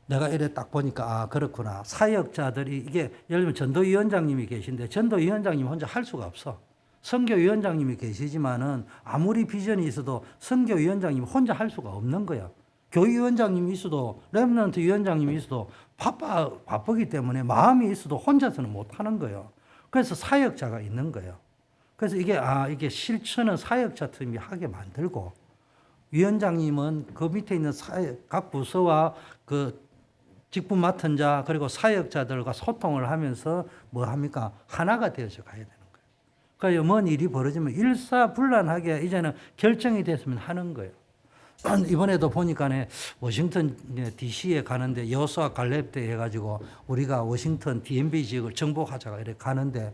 내가 이래 딱 보니까 아 그렇구나. 사역자들이 이게 예를 들면 전도위원장님이 계신데 전도위원장님 혼자 할 수가 없어. 선교위원장님이 계시지만은 아무리 비전이 있어도 선교위원장님이 혼자 할 수가 없는 거야. 교위원장님이 있어도 렘넌트 위원장님이 있어도 바쁘기 때문에 마음이 있어도 혼자서는 못 하는 거예요. 그래서 사역자가 있는 거예요. 그래서 이게 실천은 사역자 팀이 하게 만들고 위원장님은 그 밑에 있는 각 부서와 그 직분 맡은 자 그리고 사역자들과 소통을 하면서 뭐 합니까? 하나가 되어서 가야 되는 거예요. 그러니까 뭔 일이 벌어지면 일사불란하게 이제는 결정이 됐으면 하는 거예요. 이번에도 보니까 워싱턴 DC에 가는데 여호수아 갈렙 때 해가지고 우리가 워싱턴 DMV 지역을 정복하자가 이렇게 가는데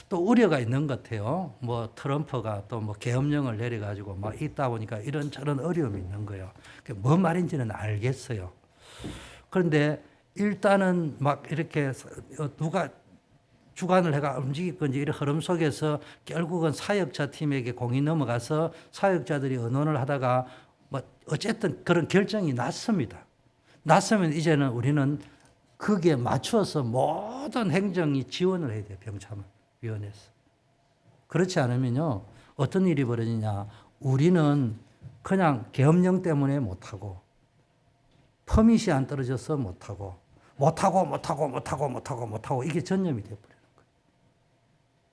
또 우려가 있는 것 같아요. 뭐 트럼프가 또 뭐 계엄령을 내려가지고 막 있다 보니까 이런저런 어려움이 있는 거예요. 뭔 말인지는 알겠어요. 그런데 일단은 막 이렇게 누가 주관을 해가 움직일 건지 이런 흐름 속에서 결국은 사역자 팀에게 공이 넘어가서 사역자들이 의논을 하다가 뭐 어쨌든 그런 결정이 났습니다. 났으면 이제는 우리는 거기에 맞춰서 모든 행정이 지원을 해야 돼요. 병참위원회에서. 그렇지 않으면요. 어떤 일이 벌어지냐. 우리는 그냥 계엄령 때문에 못하고 퍼밋이 안 떨어져서 못하고 이게 전염이 돼버리는 거예요.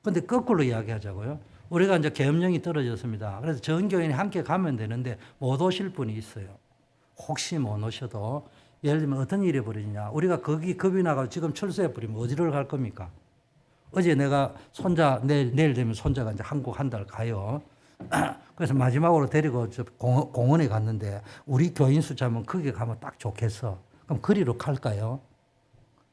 그런데 거꾸로 이야기하자고요. 우리가 이제 계엄령이 떨어졌습니다. 그래서 전 교인이 함께 가면 되는데 못 오실 분이 있어요. 혹시 못 오셔도 예를 들면 어떤 일이 벌어지냐. 우리가 거기 겁이 나가지고 지금 철수해버리면 어디를 갈 겁니까? 어제 내가 손자 내일 되면 손자가 이제 한국 한 달 가요. 그래서 마지막으로 데리고 공원에 갔는데 우리 교인 숫자면 거기 가면 딱 좋겠어. 그럼 거리로 갈까요?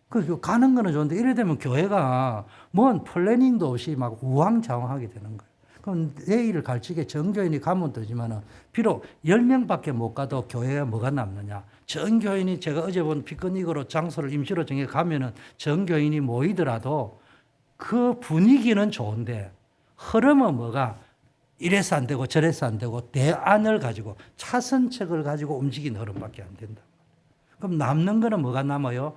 그 가는 거는 좋은데 이래 되면 교회가 뭔 플래닝도 없이 막 우왕좌왕하게 되는 거예요. 그럼 내일 갈 적에 전교인이 가면 되지만은 비록 10명밖에 못 가도 교회에 뭐가 남느냐? 전교인이 제가 어제 본 피크닉으로 장소를 임시로 정해 가면은 전교인이 모이더라도 그 분위기는 좋은데 흐름은 뭐가 이래서 안 되고 저래서 안 되고 대안을 가지고 차선책을 가지고 움직이는 흐름밖에 안 된다. 그럼 남는 거는 뭐가 남아요?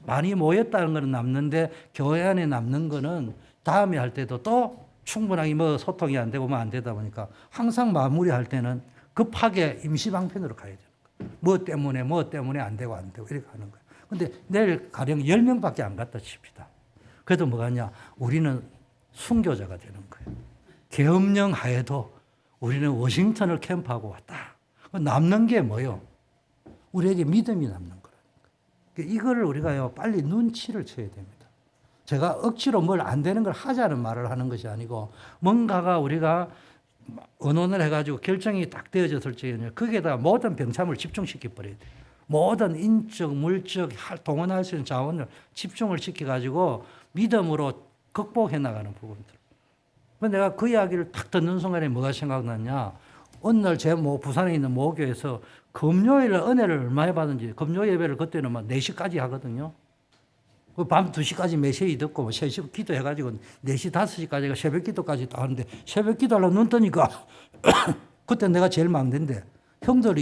많이 모였다는 거는 남는데 교회 안에 남는 거는 다음에 할 때도 또 충분하게 뭐 소통이 안 되고 뭐 안 되다 보니까 항상 마무리할 때는 급하게 임시방편으로 가야 되는 거예요. 뭐 때문에 안 되고 이렇게 하는 거예요. 근데 내일 가령 10명밖에 안 갔다 칩시다. 그래도 뭐가냐? 우리는 순교자가 되는 거예요. 계엄령 하에도 우리는 워싱턴을 캠프하고 왔다. 남는 게 뭐요? 우리에게 믿음이 남는 거라니까. 이거를 우리가요, 빨리 눈치를 채야 됩니다. 제가 억지로 뭘 안 되는 걸 하자는 말을 하는 것이 아니고 뭔가가 우리가 의논을 해가지고 결정이 딱 되어졌을 적에는 거기에다가 모든 병참을 집중시켜 버려야 돼요. 모든 인적, 물적, 동원할 수 있는 자원을 집중을 시켜가지고 믿음으로 극복해 나가는 부분들. 내가 그 이야기를 딱 듣는 순간에 뭐가 생각났냐. 어느 날 제 부산에 있는 모교에서 금요일 은혜를 얼마나 받은지 금요 예배를 그때는 막 4시까지 하거든요. 밤 2시까지 메시지 듣고 3시 기도해가지고 4시, 5시까지가 새벽 기도까지 다 하는데 새벽 기도하려고 눈 뜨니까 그때 내가 제일 막내인데 형들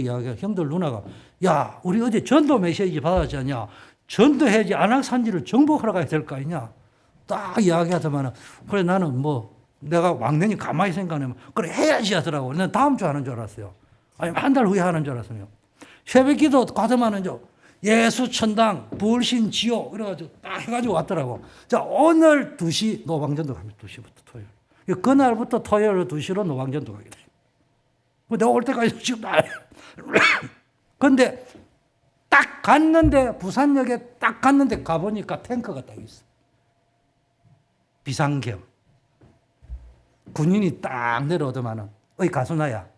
누나가 야, 우리 어제 전도 메시지 받았지 않냐? 전도해야지 안악산지를 정복하러 가야 될 거 아니냐? 딱 이야기하더만은 그래 나는 뭐 내가 왕년이 가만히 생각하면 그래 해야지 하더라고. 난 다음 주 하는 줄 알았어요. 아니 한 달 후에 하는 줄 알았어요. 새벽기도 가더만은요. 예수 천당 불신 지옥 그래가지고 딱 해가지고 왔더라고. 자 오늘 2시 노방전도 갑니다. 2시부터 토요일. 그날부터 토요일 2시로 노방전도 가게 돼. 내가 올 때까지 지금 다. 근데 딱 갔는데 부산역에 딱 갔는데 가보니까 탱크가 딱 있어. 비상경. 군인이 딱 내려오더만은 어이 가수나야.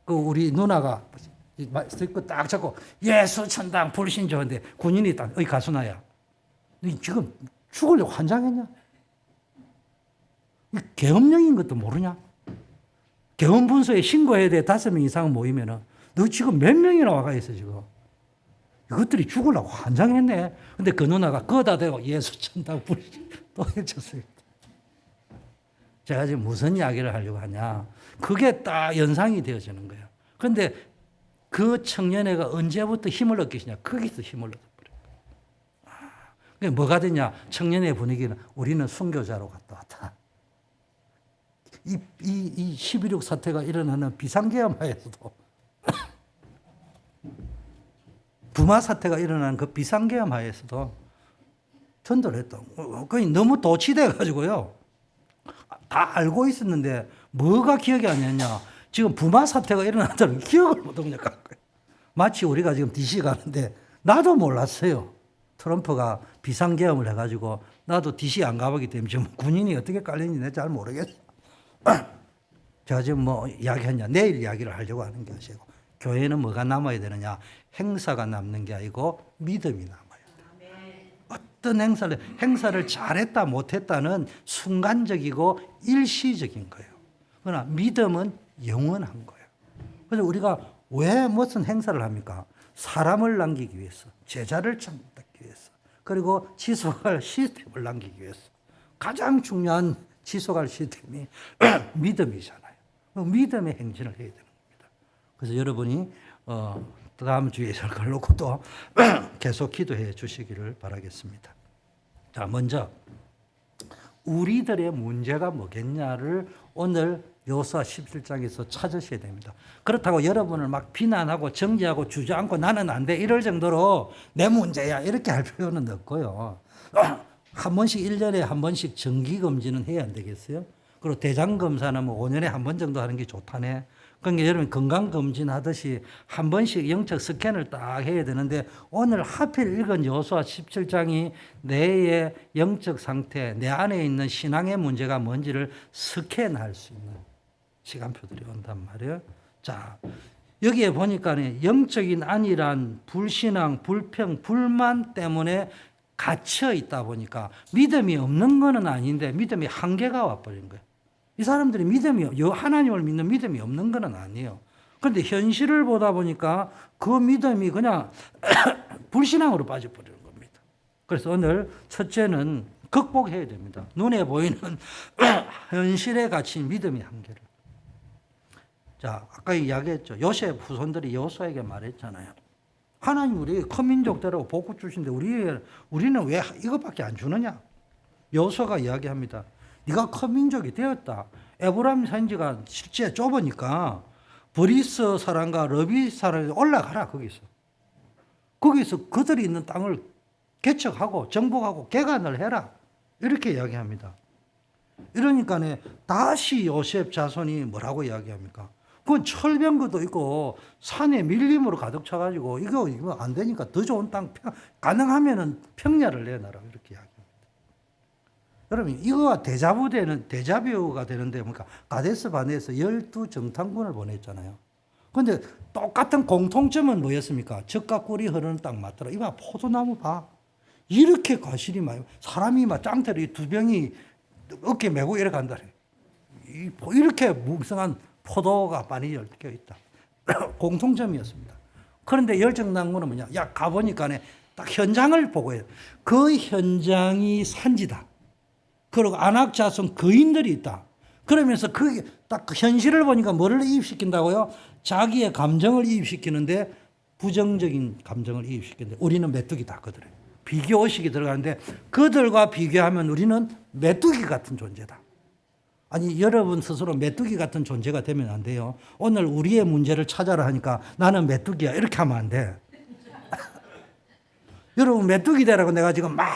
그 우리 누나가 스티커 딱 잡고 예수 천당 불신 좋은데 군인이 딱 어이 가수나야. 너 지금 죽으려고 환장했냐? 계엄령인 것도 모르냐? 계엄 분소에 신고해야 돼. 5명 이상 모이면은 너 지금 몇 명이나 와가 있어 지금. 이것들이 죽으려고 환장했네. 근데 그 누나가 거다 대고 예수 천당 불신 또 해쳤어요. 제가 지금 무슨 이야기를 하려고 하냐. 그게 딱 연상이 되어지는 거예요. 그런데 그 청년애가 언제부터 힘을 얻기 시냐. 거기서 힘을 얻어버려요. 그게 뭐가 되냐. 청년의 분위기는 우리는 순교자로 갔다 왔다. 이 11.6 사태가 일어나는 비상계엄 하에서도 부마 사태가 일어나는 그 비상계엄 하에서도 전도를 했다. 그게 너무 도취돼 가지고요. 다 알고 있었는데 뭐가 기억이 안 나냐. 지금 부마 사태가 일어났다는 기억을 못 하냐. 마치 우리가 지금 DC 가는데 나도 몰랐어요. 트럼프가 비상계엄을 해가지고 나도 DC 안 가보기 때문에 지금 군인이 어떻게 깔리는지 내가 잘 모르겠어. 제가 지금 뭐 이야기했냐. 내일 이야기를 하려고 하는 게 아니고 교회는 뭐가 남아야 되느냐. 행사가 남는 게 아니고 믿음이 남아야 돼. 어떤 행사를 잘했다 못했다는 순간적이고 일시적인 거예요. 그러나 믿음은 영원한 거예요. 그래서 우리가 왜 무슨 행사를 합니까? 사람을 남기기 위해서, 제자를 찾기 위해서, 그리고 지속할 시스템을 남기기 위해서. 가장 중요한 지속할 시스템이 믿음이잖아요. 믿음의 행진을 해야 되는 겁니다. 그래서 여러분이 다음 주에 이걸 놓고 또 계속 기도해 주시기를 바라겠습니다. 자, 먼저 우리들의 문제가 뭐겠냐를 오늘 여호수아 17장에서 찾으셔야 됩니다. 그렇다고 여러분을 막 비난하고 정죄하고 주저앉고 나는 안 돼 이럴 정도로 내 문제야 이렇게 할 필요는 없고요. 한 번씩 1년에 한 번씩 정기검진은 해야 안 되겠어요? 그리고 대장검사는 뭐 5년에 한 번 정도 하는 게 좋다네. 그러니까 여러분 건강검진 하듯이 한 번씩 영적 스캔을 딱 해야 되는데 오늘 하필 읽은 여호수아 17장이 내의 영적 상태, 내 안에 있는 신앙의 문제가 뭔지를 스캔할 수 있는 시간표들이 온단 말이에요. 자, 여기에 보니까 영적인 안일한 불신앙, 불평, 불만 때문에 갇혀 있다 보니까 믿음이 없는 거는 아닌데 믿음이 한계가 와버린 거예요. 이 사람들이 하나님을 믿는 믿음이 없는 건 아니에요. 그런데 현실을 보다 보니까 그 믿음이 그냥 불신앙으로 빠져버리는 겁니다. 그래서 오늘 첫째는 극복해야 됩니다. 눈에 보이는 현실에 갇힌 믿음의 한계를. 자, 아까 이야기했죠. 요셉 후손들이 여호수아에게 말했잖아요. 하나님 우리 큰 민족대로 복을 주신데 우리는 왜 이것밖에 안 주느냐? 여호수아가 이야기합니다. 네가 큰 민족이 되었다. 에브라임 산지가 실제 좁으니까 브리스 사람과 러비 사람이 올라가라 거기서 그들이 있는 땅을 개척하고 정복하고 개간을 해라. 이렇게 이야기합니다. 이러니까 다시 요셉 자손이 뭐라고 이야기합니까? 그건 철병거도 있고 산에 밀림으로 가득 차가지고 이거 안 되니까 더 좋은 땅 가능하면은 평야를 내놔라 이렇게 이야기합니다. 여러분 이거가 데자뷰가 되는데 뭡니까? 가데스 바네에서 12정탐군을 보냈잖아요. 그런데 똑같은 공통점은 뭐였습니까? 젖과 꿀이 흐르는 땅 맞더라. 이봐 포도나무 봐. 이렇게 과실이 많이 사람이 막 짱태로 두 병이 어깨 메고 이래 간다래. 이렇게 뭉성한 포도가 많이 얽혀 있다. 공통점이었습니다. 그런데 열정난군은 뭐냐? 야 가보니까 딱 현장을 보고 해요. 그 현장이 산지다. 그리고 안악자손 거인들이 있다. 그러면서 그게 딱 현실을 보니까 뭐를 이입시킨다고요? 자기의 감정을 이입시키는데 부정적인 감정을 이입시키는데 우리는 메뚜기다 그들의 비교 의식이 들어가는데 그들과 비교하면 우리는 메뚜기 같은 존재다. 아니 여러분 스스로 메뚜기 같은 존재가 되면 안 돼요. 오늘 우리의 문제를 찾아라 하니까 나는 메뚜기야 이렇게 하면 안 돼. 여러분 메뚜기 되라고 내가 지금 막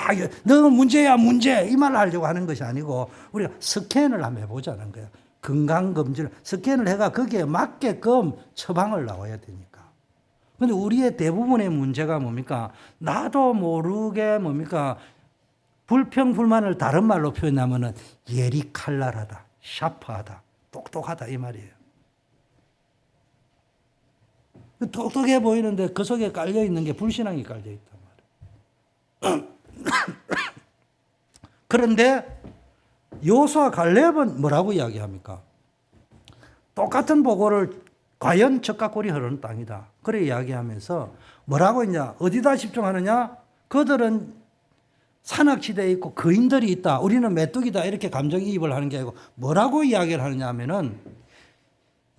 너 문제야 문제 이 말을 하려고 하는 것이 아니고 우리가 스캔을 한번 해보자는 거예요. 건강검진을 스캔을 해가 거기에 맞게끔 처방을 나와야 되니까. 그런데 우리의 대부분의 문제가 뭡니까? 나도 모르게 뭡니까? 불평불만을 다른 말로 표현하면은 예리칼날하다, 샤프하다, 똑똑하다 이 말이에요. 똑똑해 보이는데 그 속에 깔려 있는 게 불신앙이 깔려 있단 말이에요. 그런데 여호수아 갈렙은 뭐라고 이야기합니까? 똑같은 보고를 과연 적과 꿀이 흐르는 땅이다. 그래 이야기하면서 뭐라고 했냐? 어디다 집중하느냐? 그들은 산악지대에 있고 거인들이 있다. 우리는 메뚜기다. 이렇게 감정이입을 하는 게 아니고 뭐라고 이야기를 하느냐 하면은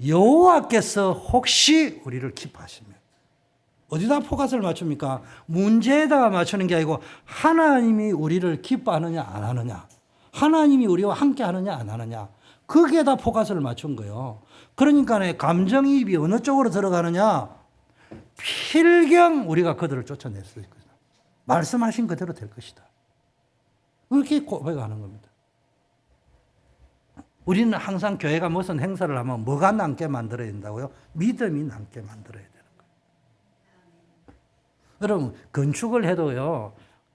여호와께서 혹시 우리를 기뻐하시면 어디다 포커스를 맞춥니까? 문제에다가 맞추는 게 아니고 하나님이 우리를 기뻐하느냐 안 하느냐. 하나님이 우리와 함께 하느냐 안 하느냐. 거기에다 포커스를 맞춘 거예요. 그러니까 감정이입이 어느 쪽으로 들어가느냐. 필경 우리가 그들을 쫓아냈을 것이다. 말씀하신 그대로 될 것이다. 그렇게 고백하는 겁니다. 우리는 항상 교회가 무슨 행사를 하면 뭐가 남게 만들어야 된다고요? 믿음이 남게 만들어야 되는 거예요. 여러분 건축을 해도요.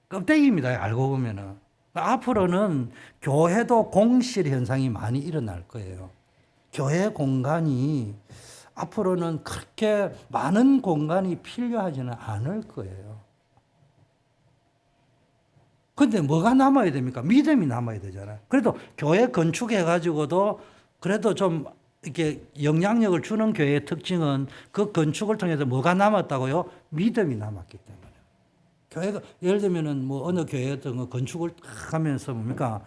껍데기입니다. 알고 보면은. 앞으로는 교회도 공실 현상이 많이 일어날 거예요. 교회 공간이 앞으로는 그렇게 많은 공간이 필요하지는 않을 거예요. 근데 뭐가 남아야 됩니까? 믿음이 남아야 되잖아요. 그래도 교회 건축해가지고도 그래도 좀 이렇게 영향력을 주는 교회의 특징은 그 건축을 통해서 뭐가 남았다고요? 믿음이 남았기 때문에. 교회가 예를 들면은 뭐 어느 교회였던 거 건축을 하면서 뭡니까?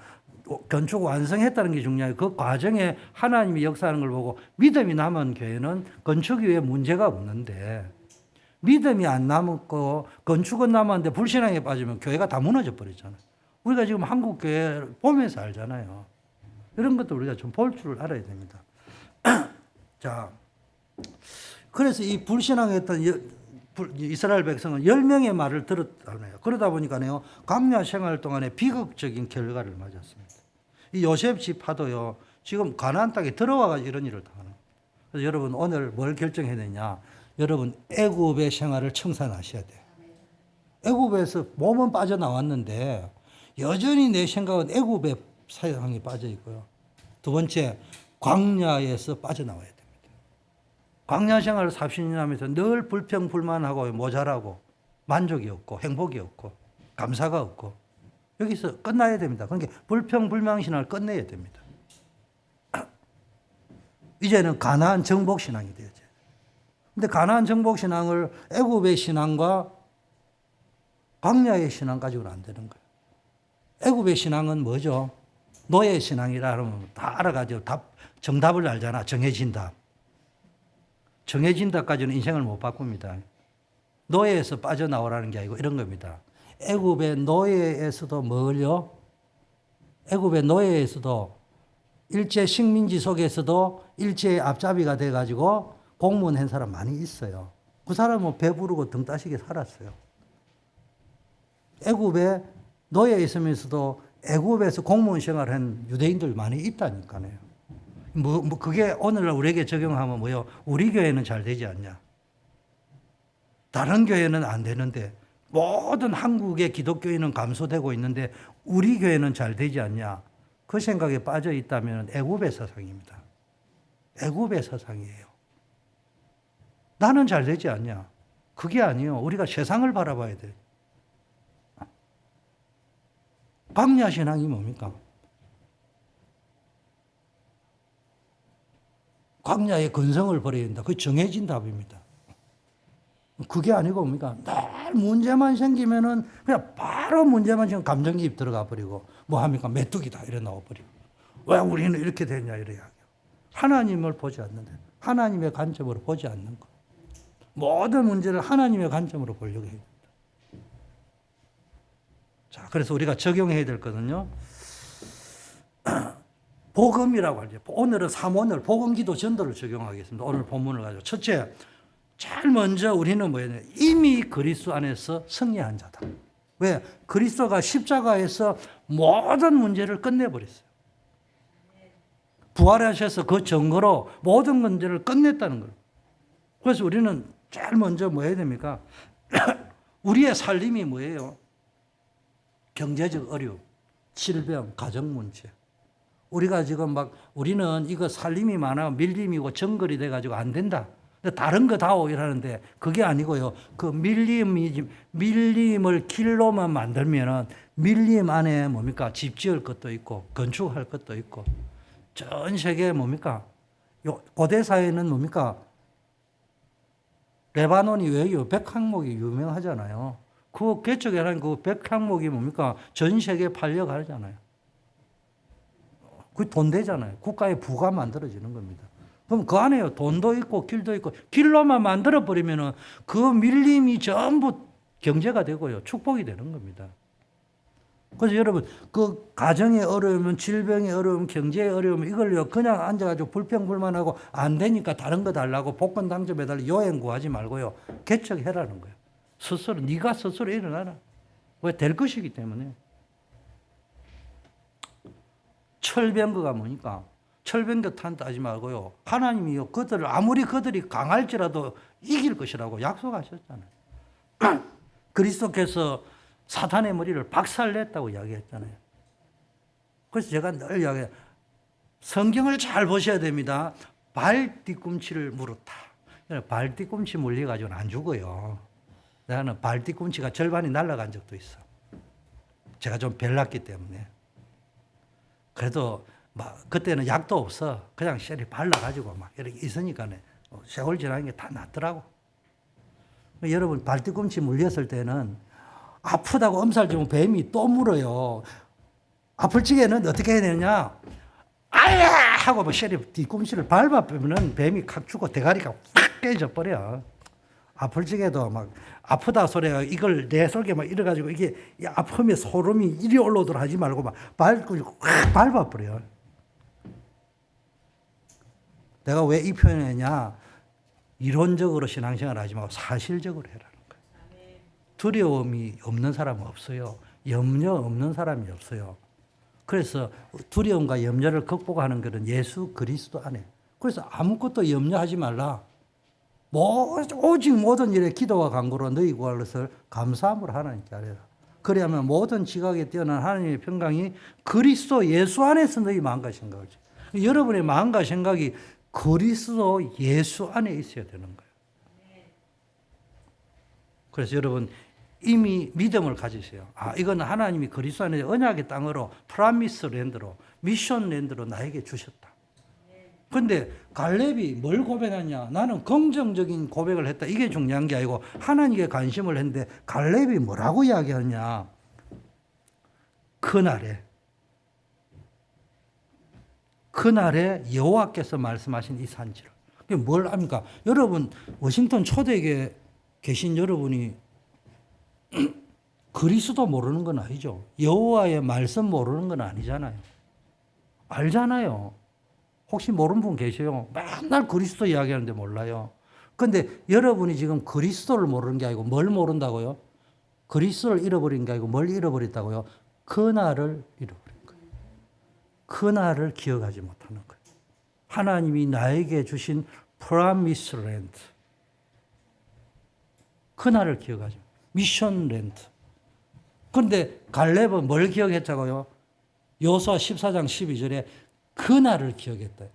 건축 완성했다는 게 중요해요. 그 과정에 하나님이 역사하는 걸 보고 믿음이 남은 교회는 건축 위에 문제가 없는데 믿음이 안 남았고 건축은 남았는데 불신앙에 빠지면 교회가 다 무너져 버리잖아요. 우리가 지금 한국 교회를 보면서 알잖아요. 이런 것도 우리가 좀 볼 줄 알아야 됩니다. 자, 그래서 이 불신앙했던 이스라엘 백성은 10명의 말을 들었다네요. 그러다 보니까요, 광야 생활 동안에 비극적인 결과를 맞았습니다. 이 요셉 지파도요, 지금 가나안 땅에 들어와가지고 이런 일을 당하는 거예요. 그래서 여러분 오늘 뭘 결정해야 되냐? 여러분 애굽의 생활을 청산하셔야 돼요. 애굽에서 몸은 빠져나왔는데 여전히 내 생각은 애굽의 사랑이 빠져 있고요. 두 번째, 광야에서 빠져나와야 됩니다. 광야 생활을 40년 하면서 늘 불평불만하고 모자라고 만족이 없고 행복이 없고 감사가 없고 여기서 끝나야 됩니다. 그러니까 불평불만 신앙을 끝내야 됩니다. 이제는 가나안 정복 신앙이 되어져요. 근데 가나안 정복 신앙을 애굽의 신앙과 광야의 신앙 가지고는 안 되는 거예요. 애굽의 신앙은 뭐죠? 노예 신앙이라 하면 다 알아가지고 정답을 알잖아. 정해진 답. 정해진 답까지는 인생을 못 바꿉니다. 노예에서 빠져나오라는 게 아니고 이런 겁니다. 애굽의 노예에서도 뭘요? 애굽의 노예에서도 일제 식민지 속에서도 일제의 앞잡이가 돼가지고 공무원 한 사람 많이 있어요. 그 사람은 배부르고 등 따시게 살았어요. 애굽에 노예에 있으면서도 애굽에서 공무원 생활한 유대인들 많이 있다니까요. 그게 오늘날 우리에게 적용하면 뭐요? 우리 교회는 잘 되지 않냐? 다른 교회는 안 되는데 모든 한국의 기독교인은 감소되고 있는데 우리 교회는 잘 되지 않냐? 그 생각에 빠져 있다면 애굽의 사상입니다. 애굽의 사상이에요. 나는 잘 되지 않냐? 그게 아니에요. 우리가 세상을 바라봐야 돼. 광야 신앙이 뭡니까? 광야의 근성을 버려야 된다. 그게 정해진 답입니다. 그게 아니고 뭡니까? 늘 문제만 생기면은 그냥 바로 문제만 생기면 감정이입 들어가 버리고 뭐 합니까? 메뚜기다 이래 나와 버리고 왜 우리는 이렇게 되냐 이래 이야기하고 하나님을 보지 않는데 하나님의 관점으로 보지 않는 거. 모든 문제를 하나님의 관점으로 보려고 해야 됩니다. 자, 그래서 우리가 적용해야 될 거는요. 복음이라고 하죠. 오늘은 3원을 복음기도 전도를 적용하겠습니다. 오늘 본문을 가지고. 첫째, 제일 먼저 우리는 뭐예요? 이미 그리스도 안에서 승리한 자다. 왜? 그리스도가 십자가에서 모든 문제를 끝내버렸어요. 부활하셔서 그 증거로 모든 문제를 끝냈다는 거예요. 그래서 우리는 제일 먼저 뭐 해야 됩니까? 우리의 살림이 뭐예요? 경제적 어려움, 질병, 가정 문제. 우리가 지금 막 우리는 이거 살림이 많아 밀림이고 정글이 돼가지고 안 된다. 다른 거 다오 이러는데 그게 아니고요. 그 밀림을 길로만 만들면은 밀림 안에 뭡니까? 집 지을 것도 있고 건축할 것도 있고 전 세계에 뭡니까? 고대 사회는 뭡니까? 레바논이 왜요? 백항목이 유명하잖아요. 그 개척해라는 그 백항목이 뭡니까? 전 세계에 팔려가잖아요. 그 돈 되잖아요. 국가의 부가 만들어지는 겁니다. 그럼 그 안에요. 돈도 있고 길도 있고 길로만 만들어버리면은 그 밀림이 전부 경제가 되고요. 축복이 되는 겁니다. 그래서 여러분 그 가정의 어려움은 질병의 어려움, 경제의 어려움 이걸요 그냥 앉아가지고 불평불만하고 안 되니까 다른 거 달라고 복권 당첨해달라고 요행 구하지 말고요. 개척해라는 거예요. 스스로 네가 스스로 일어나라. 왜? 될 것이기 때문에. 철병거가 뭐니까? 철병거 탄다하지 말고요. 하나님이요 그들을 아무리 그들이 강할지라도 이길 것이라고 약속하셨잖아요. 그리스도께서 사탄의 머리를 박살냈다고 이야기했잖아요. 그래서 제가 늘 이야기해요. 성경을 잘 보셔야 됩니다. 발 뒤꿈치를 물었다. 발 뒤꿈치 물려가지고는 안 죽어요. 나는 발 뒤꿈치가 절반이 날아간 적도 있어. 제가 좀 별났기 때문에. 그래도 막 그때는 약도 없어. 그냥 셀이 발라가지고 막 이렇게 있으니까 세월 지나는 게 다 낫더라고. 여러분 발 뒤꿈치 물렸을 때는 아프다고 엄살 주면 뱀이 또 물어요. 아플 적에는 어떻게 해야 되느냐? 아야! 하고 뭐 셀이 뒤꿈치를 밟아보면 뱀이 칵 죽고 대가리가 확 깨져 버려. 아플 적에도 막 아프다 소리가 이걸 내 속에 막 이래가지고 이게 아픔에 소름이 이리 올라오도록 하지 말고 막 밟고 확 밟아버려. 내가 왜 이 표현을 했냐? 이론적으로 신앙생활 하지 말고 사실적으로 해라는 거예요. 두려움이 없는 사람은 없어요. 염려 없는 사람이 없어요. 그래서 두려움과 염려를 극복하는 것은 예수 그리스도 안에. 그래서 아무것도 염려하지 말라. 오직 모든 일에 기도와 간구로 너희 구할 것을 감사함으로 하나님께 아뢰라. 그래야만 모든 지각에 뛰어난 하나님의 평강이 그리스도 예수 안에서 너희 마음과 생각을. 여러분의 마음과 생각이 그리스도 예수 안에 있어야 되는 거예요. 그래서 여러분 이미 믿음을 가지세요. 아, 이건 하나님이 그리스도 안에 언약의 땅으로 프라미스 랜드로 미션 랜드로 나에게 주셨다. 그런데 갈렙이 뭘 고백하냐? 나는 긍정적인 고백을 했다. 이게 중요한 게 아니고 하나님께 관심을 했는데 갈렙이 뭐라고 이야기하냐? 그날에 여호와께서 말씀하신 이 산지를. 그게 뭘 합니까? 여러분 워싱턴 초대에 계신 여러분이 그리스도 모르는 건 아니죠. 여호와의 말씀 모르는 건 아니잖아요. 알잖아요. 혹시 모르는 분 계세요? 맨날 그리스도 이야기하는데 몰라요. 그런데 여러분이 지금 그리스도를 모르는 게 아니고 뭘 모른다고요? 그리스도를 잃어버린 게 아니고 뭘 잃어버렸다고요? 그날을 잃어버린 거예요. 그날을 기억하지 못하는 거예요. 하나님이 나에게 주신 프라미스 랜드. 그날을 기억하죠. 미션 랜드. 그런데 갈렙은 뭘 기억했다고요? 여호수아 14장 12절에 그날을 기억했다.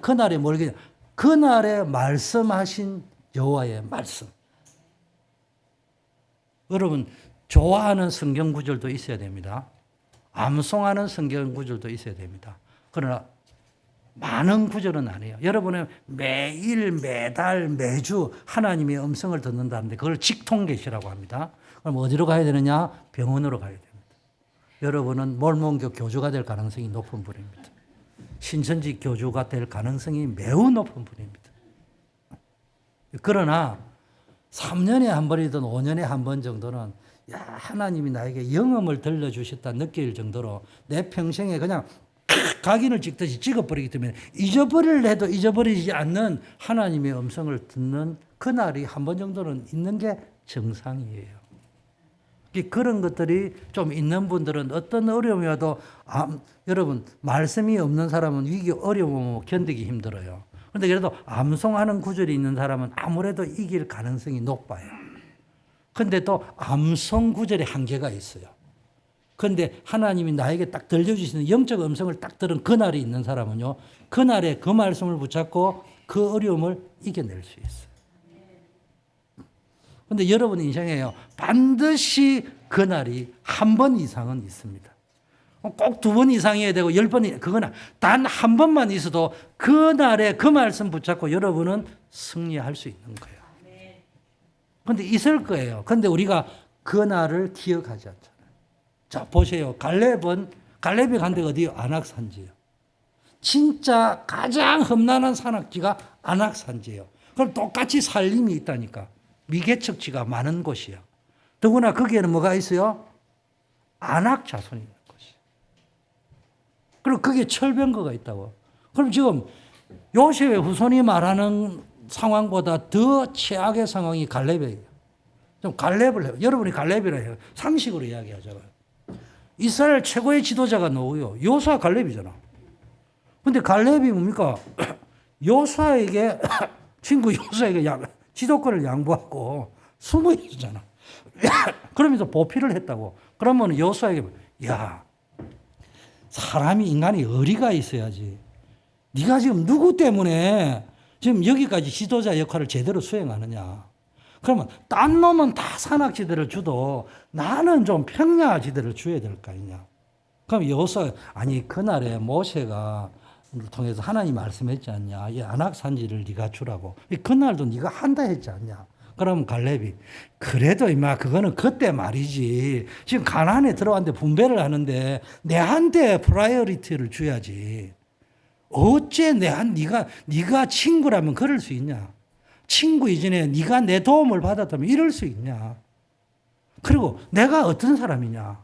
그날에 뭘 기억? 그날에 말씀하신 여호와의 말씀. 여러분 좋아하는 성경 구절도 있어야 됩니다. 암송하는 성경 구절도 있어야 됩니다. 그러나 많은 구절은 아니에요. 여러분은 매일, 매달, 매주 하나님의 음성을 듣는다는데 그걸 직통계시라고 합니다. 그럼 어디로 가야 되느냐? 병원으로 가야 됩니다. 여러분은 몰몬교 교주가 될 가능성이 높은 분입니다. 신천지 교주가 될 가능성이 매우 높은 분입니다. 그러나 3년에 한 번이든 5년에 한 번 정도는 야, 하나님이 나에게 영험을 들려주셨다 느낄 정도로 내 평생에 그냥 각인을 찍듯이 찍어버리기 때문에 잊어버리려 해도 잊어버리지 않는 하나님의 음성을 듣는 그날이 한 번 정도는 있는 게 정상이에요. 그런 것들이 좀 있는 분들은 어떤 어려움이 와도 여러분 말씀이 없는 사람은 위기 어려움 견디기 힘들어요. 그런데 그래도 암송하는 구절이 있는 사람은 아무래도 이길 가능성이 높아요. 그런데 또 암송 구절에 한계가 있어요. 그런데 하나님이 나에게 딱 들려주시는 영적 음성을 딱 들은 그날이 있는 사람은요, 그날에 그 말씀을 붙잡고 그 어려움을 이겨낼 수 있어요. 그런데 여러분 인생에요, 반드시 그날이 한 번 이상은 있습니다. 꼭 2번 이상이어야 되고 10번, 그건 단 한 번만 있어도 그날에 그 말씀 붙잡고 여러분은 승리할 수 있는 거예요. 그런데 있을 거예요. 그런데 우리가 그날을 기억하지 않잖아요. 자, 보세요. 갈렙이 간 데가 어디요? 안악산지예요. 진짜 가장 험난한 산악지가 안악산지예요. 그럼 똑같이 산림이 있다니까. 미개척지가 많은 곳이야. 더구나 거기에는 뭐가 있어요? 안악 자손이 있는 곳이에요. 그리고 거기에 철병거가 있다고. 그럼 지금 요셉의 후손이 말하는 상황보다 더 최악의 상황이 갈렙이에요. 좀 갈렙을 해요. 여러분이 갈렙이라 해요. 상식으로 이야기하잖아요. 이스라엘 최고의 지도자가 누구요? 요수아 갈렙이잖아. 근데 갈렙이 뭡니까? 요수아에게 친구 요수아에게 지도권을 양보하고 숨어 있었잖아. 그러면서 보필을 했다고. 그러면 요수아에게 야, 사람이 인간이 의리가 있어야지. 네가 지금 누구 때문에 지금 여기까지 지도자 역할을 제대로 수행하느냐. 그러면 딴 놈은 다 산악지대를 주도 나는 좀 평야지대를 줘야 될 거 아니냐. 그럼 여호수아 아니 그날에 모세가 통해서 하나님 말씀했지 않냐. 이 안악산지를 네가 주라고. 그날도 네가 한다 했지 않냐. 그럼 갈렙이 그래도 임마 그거는 그때 말이지. 지금 가나안에 들어왔는데 분배를 하는데 내한테 프라이어리티를 줘야지. 어째 네가 친구라면 그럴 수 있냐? 친구 이전에 네가 내 도움을 받았다면 이럴 수 있냐? 그리고 내가 어떤 사람이냐?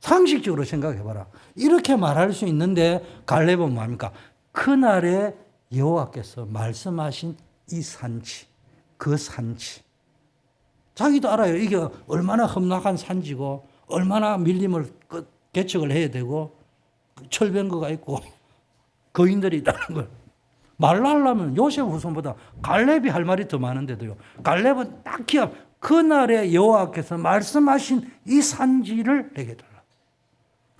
상식적으로 생각해봐라. 이렇게 말할 수 있는데 갈렙은 뭐합니까? 그날에 여호와께서 말씀하신 이 산지, 그 산지. 자기도 알아요. 이게 얼마나 험난한 산지고 얼마나 밀림을 개척을 해야 되고 철병거가 있고 거인들이 있다는 걸. 말로 하려면 요셉 후손보다 갈렙이 할 말이 더 많은데도요. 갈렙은 딱히 그날에 여호와께서 말씀하신 이 산지를 내게 달라.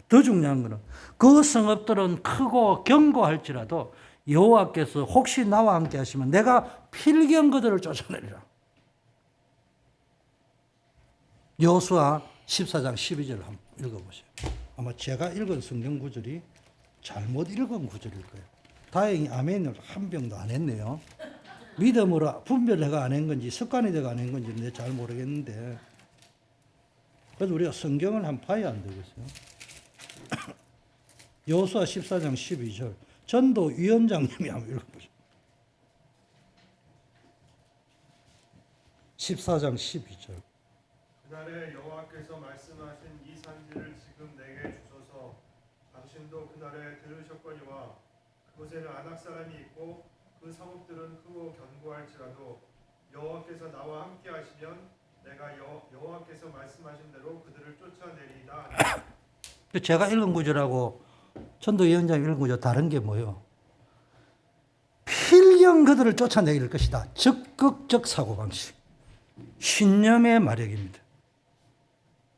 더 중요한 것은 그 성읍들은 크고 견고할지라도 여호와께서 혹시 나와 함께 하시면 내가 필경 그들을 쫓아내리라. 여호수아 14장 12절 한번 읽어보세요. 아마 제가 읽은 성경 구절이 잘못 읽은 구절일 거예요. 다행히 아멘을 한 병도 안 했네요. 믿음으로 분별해가 안 한 건지 습관이 돼가 안 한 건지 잘 모르겠는데 그래도 우리가 성경을 한번 봐야 안 되겠어요. 여호수아 14장 12절 전도 위원장님이 한번 읽어보세요. 14장 12절 그날에 여호와께서 말씀하신 이 산지를 지금 내게 주소서. 당신도 그날에 들으셨거니와 그곳에는 안악 사람이 있고 그 성읍들은 크고 견고할지라도 여호와께서 나와 함께 하시면 내가 여호와께서 말씀하신 대로 그들을 쫓아내리이다. 제가 읽은 구절하고 전도위원장이 읽은 구절 다른 게 뭐예요? 필경 그들을 쫓아내릴 것이다. 적극적 사고방식. 신념의 마력입니다.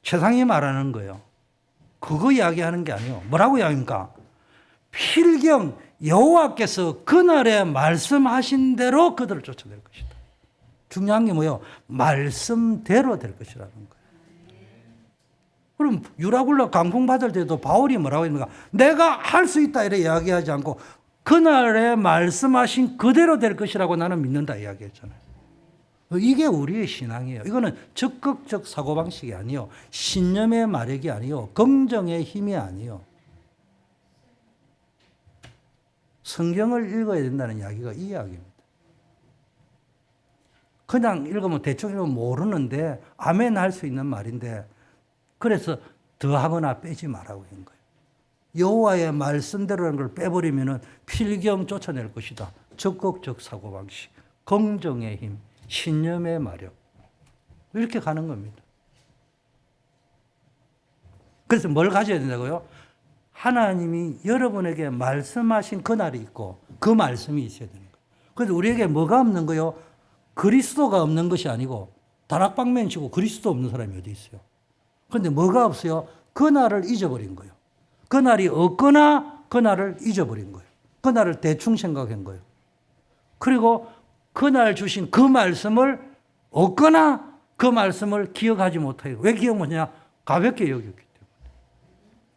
세상이 말하는 거예요. 그거 이야기하는 게 아니에요. 뭐라고 이야기합니까? 필경 여호와께서 그날에 말씀하신 대로 그들을 쫓아낼 것이다. 중요한 게 뭐예요? 말씀대로 될 것이라는 거예요. 그럼 유라굴라 강풍 받을 때도 바울이 뭐라고 합니까? 내가 할 수 있다 이래 이야기하지 않고 그날에 말씀하신 그대로 될 것이라고 나는 믿는다 이야기했잖아요. 이게 우리의 신앙이에요. 이거는 적극적 사고방식이 아니요. 신념의 마력이 아니요. 긍정의 힘이 아니요. 성경을 읽어야 된다는 이야기가 이 이야기입니다. 그냥 읽으면 대충 읽으면 모르는데 아멘 할 수 있는 말인데 그래서 더하거나 빼지 말라고 한 거예요. 여호와의 말씀대로라는 걸 빼버리면은 필경 쫓아낼 것이다. 적극적 사고방식, 긍정의 힘, 신념의 마력 이렇게 가는 겁니다. 그래서 뭘 가져야 된다고요? 하나님이 여러분에게 말씀하신 그날이 있고 그 말씀이 있어야 되는 거예요. 그래서 우리에게 뭐가 없는 거요? 그리스도가 없는 것이 아니고 다락방면 치고 그리스도 없는 사람이 어디 있어요? 그런데 뭐가 없어요? 그날을 잊어버린 거예요. 그날이 없거나 그날을 잊어버린 거예요. 그날을 대충 생각한 거예요. 그리고 그날 주신 그 말씀을 없거나 그 말씀을 기억하지 못해요. 왜 기억 못하냐? 가볍게 여겼기 때문에.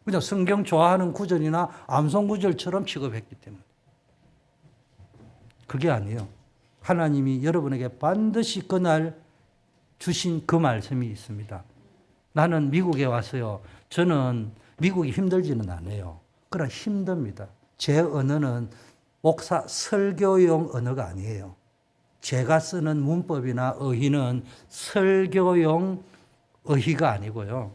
그냥 성경 좋아하는 구절이나 암송 구절처럼 취급했기 때문에. 그게 아니에요. 하나님이 여러분에게 반드시 그날 주신 그 말씀이 있습니다. 나는 미국에 왔어요. 저는 미국이 힘들지는 않아요. 그러나 힘듭니다. 제 언어는 목사 설교용 언어가 아니에요. 제가 쓰는 문법이나 어휘는 설교용 어휘가 아니고요.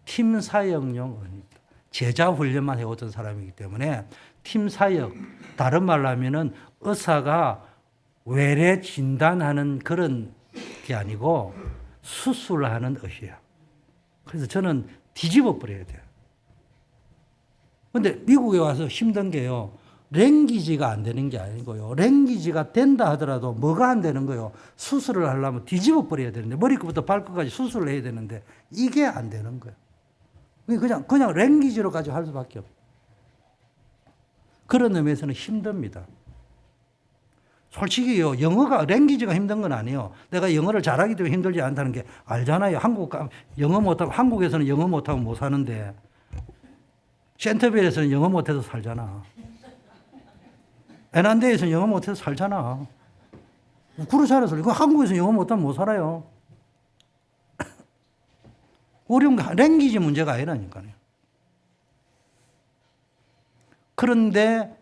팀 사역용 어휘입니다. 제자 훈련만 해오던 사람이기 때문에 팀 사역, 다른 말로 하면은 의사가 외래 진단하는 그런 게 아니고 수술하는 어휘야. 그래서 저는 뒤집어 버려야 돼요. 근데 미국에 와서 힘든 게요. 랭귀지가 안 되는 게 아니고요. 랭귀지가 된다 하더라도 뭐가 안 되는 거예요. 수술을 하려면 뒤집어 버려야 되는데 머리끝부터 발끝까지 수술을 해야 되는데 이게 안 되는 거예요. 그냥 랭귀지로 가지고 할 수밖에 없어요. 그런 의미에서는 힘듭니다. 솔직히요, 영어가, 랭귀지가 힘든 건 아니에요. 내가 영어를 잘하기 때문에 힘들지 않다는 게 알잖아요. 영어 못하고, 한국에서는 영어 못하고 못 사는데, 센터빌에서는 영어 못해서 살잖아. 애난데에서는 영어 못해서 살잖아. 그렇잖아요. 한국에서 영어 못하면 못 살아요. 어려운 게 랭귀지 문제가 아니라니까요. 그런데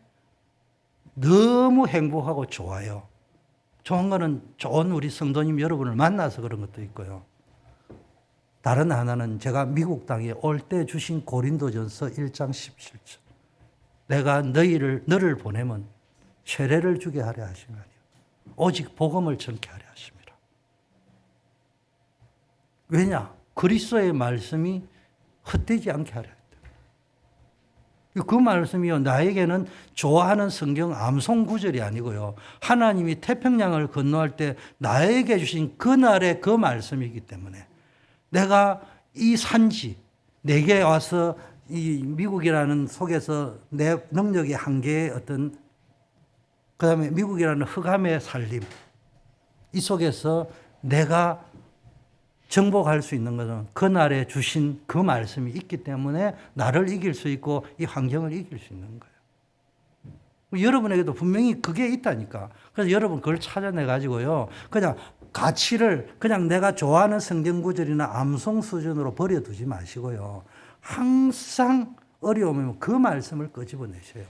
너무 행복하고 좋아요. 좋은 거는 좋은 우리 성도님 여러분을 만나서 그런 것도 있고요. 다른 하나는 제가 미국 땅에 올 때 주신 고린도전서 1장 17절. 내가 너를 보내면 세례를 주게 하려 하심이 아니요 오직 복음을 전케 하려 하심이라. 왜냐? 그리스도의 말씀이 헛되지 않게 하려 했다. 그 말씀이요, 나에게는 좋아하는 성경 암송 구절이 아니고요, 하나님이 태평양을 건너할 때 나에게 주신 그날의 그 말씀이기 때문에 내가 이 산지, 내게 와서 이 미국이라는 속에서 내 능력의 한계의 어떤, 그 다음에 미국이라는 흑암의 살림, 이 속에서 내가 정복할 수 있는 것은 그날에 주신 그 말씀이 있기 때문에 나를 이길 수 있고 이 환경을 이길 수 있는 거예요. 여러분에게도 분명히 그게 있다니까. 그래서 여러분 그걸 찾아내가지고요, 그냥 가치를 그냥 내가 좋아하는 성경 구절이나 암송 수준으로 버려두지 마시고요, 항상 어려우면 그 말씀을 끄집어내세요.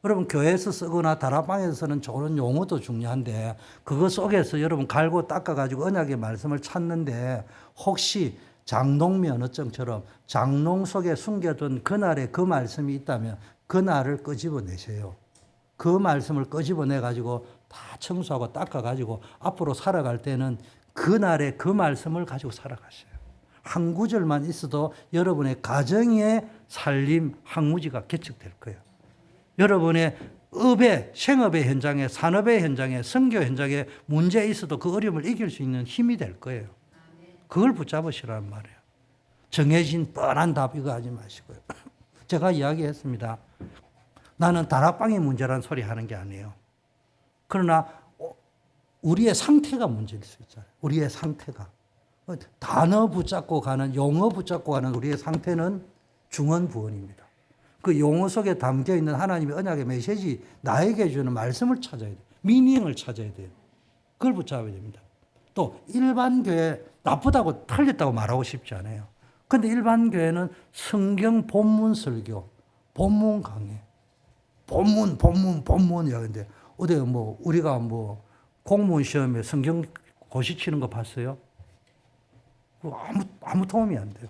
여러분 교회에서 쓰거나 다락방에서 쓰는 좋은 용어도 중요한데 그거 속에서 여러분 갈고 닦아가지고 언약의 말씀을 찾는데 혹시 장롱 면허증처럼 장롱 속에 숨겨둔 그날의 그 말씀이 있다면 그날을 끄집어내세요. 그 말씀을 끄집어내가지고 다 청소하고 닦아가지고 앞으로 살아갈 때는 그날의 그 말씀을 가지고 살아가세요. 한 구절만 있어도 여러분의 가정의 살림 항무지가 개척될 거예요. 여러분의 업의, 생업의 현장에, 산업의 현장에, 선교 현장에 문제 있어도 그 어려움을 이길 수 있는 힘이 될 거예요. 그걸 붙잡으시라는 말이에요. 정해진 뻔한 답 이거 하지 마시고요. 제가 이야기했습니다. 나는 다락방의 문제라는 소리 하는 게 아니에요. 그러나 우리의 상태가 문제일 수 있잖아요. 우리의 상태가. 단어 붙잡고 가는, 용어 붙잡고 가는 우리의 상태는 중언부언입니다. 그 용어 속에 담겨 있는 하나님의 언약의 메시지, 나에게 주는 말씀을 찾아야 돼요. 미닝을 찾아야 돼요. 그걸 붙잡아야 됩니다. 또 일반 교회 나쁘다고 틀렸다고 말하고 싶지 않아요. 그런데 일반 교회는 성경 본문 설교, 본문 강해, 본문이야. 근데 어디 뭐 우리가 뭐 공무원 시험에 성경 고시 치는 거 봤어요? 그거 아무 도움이 안 돼요.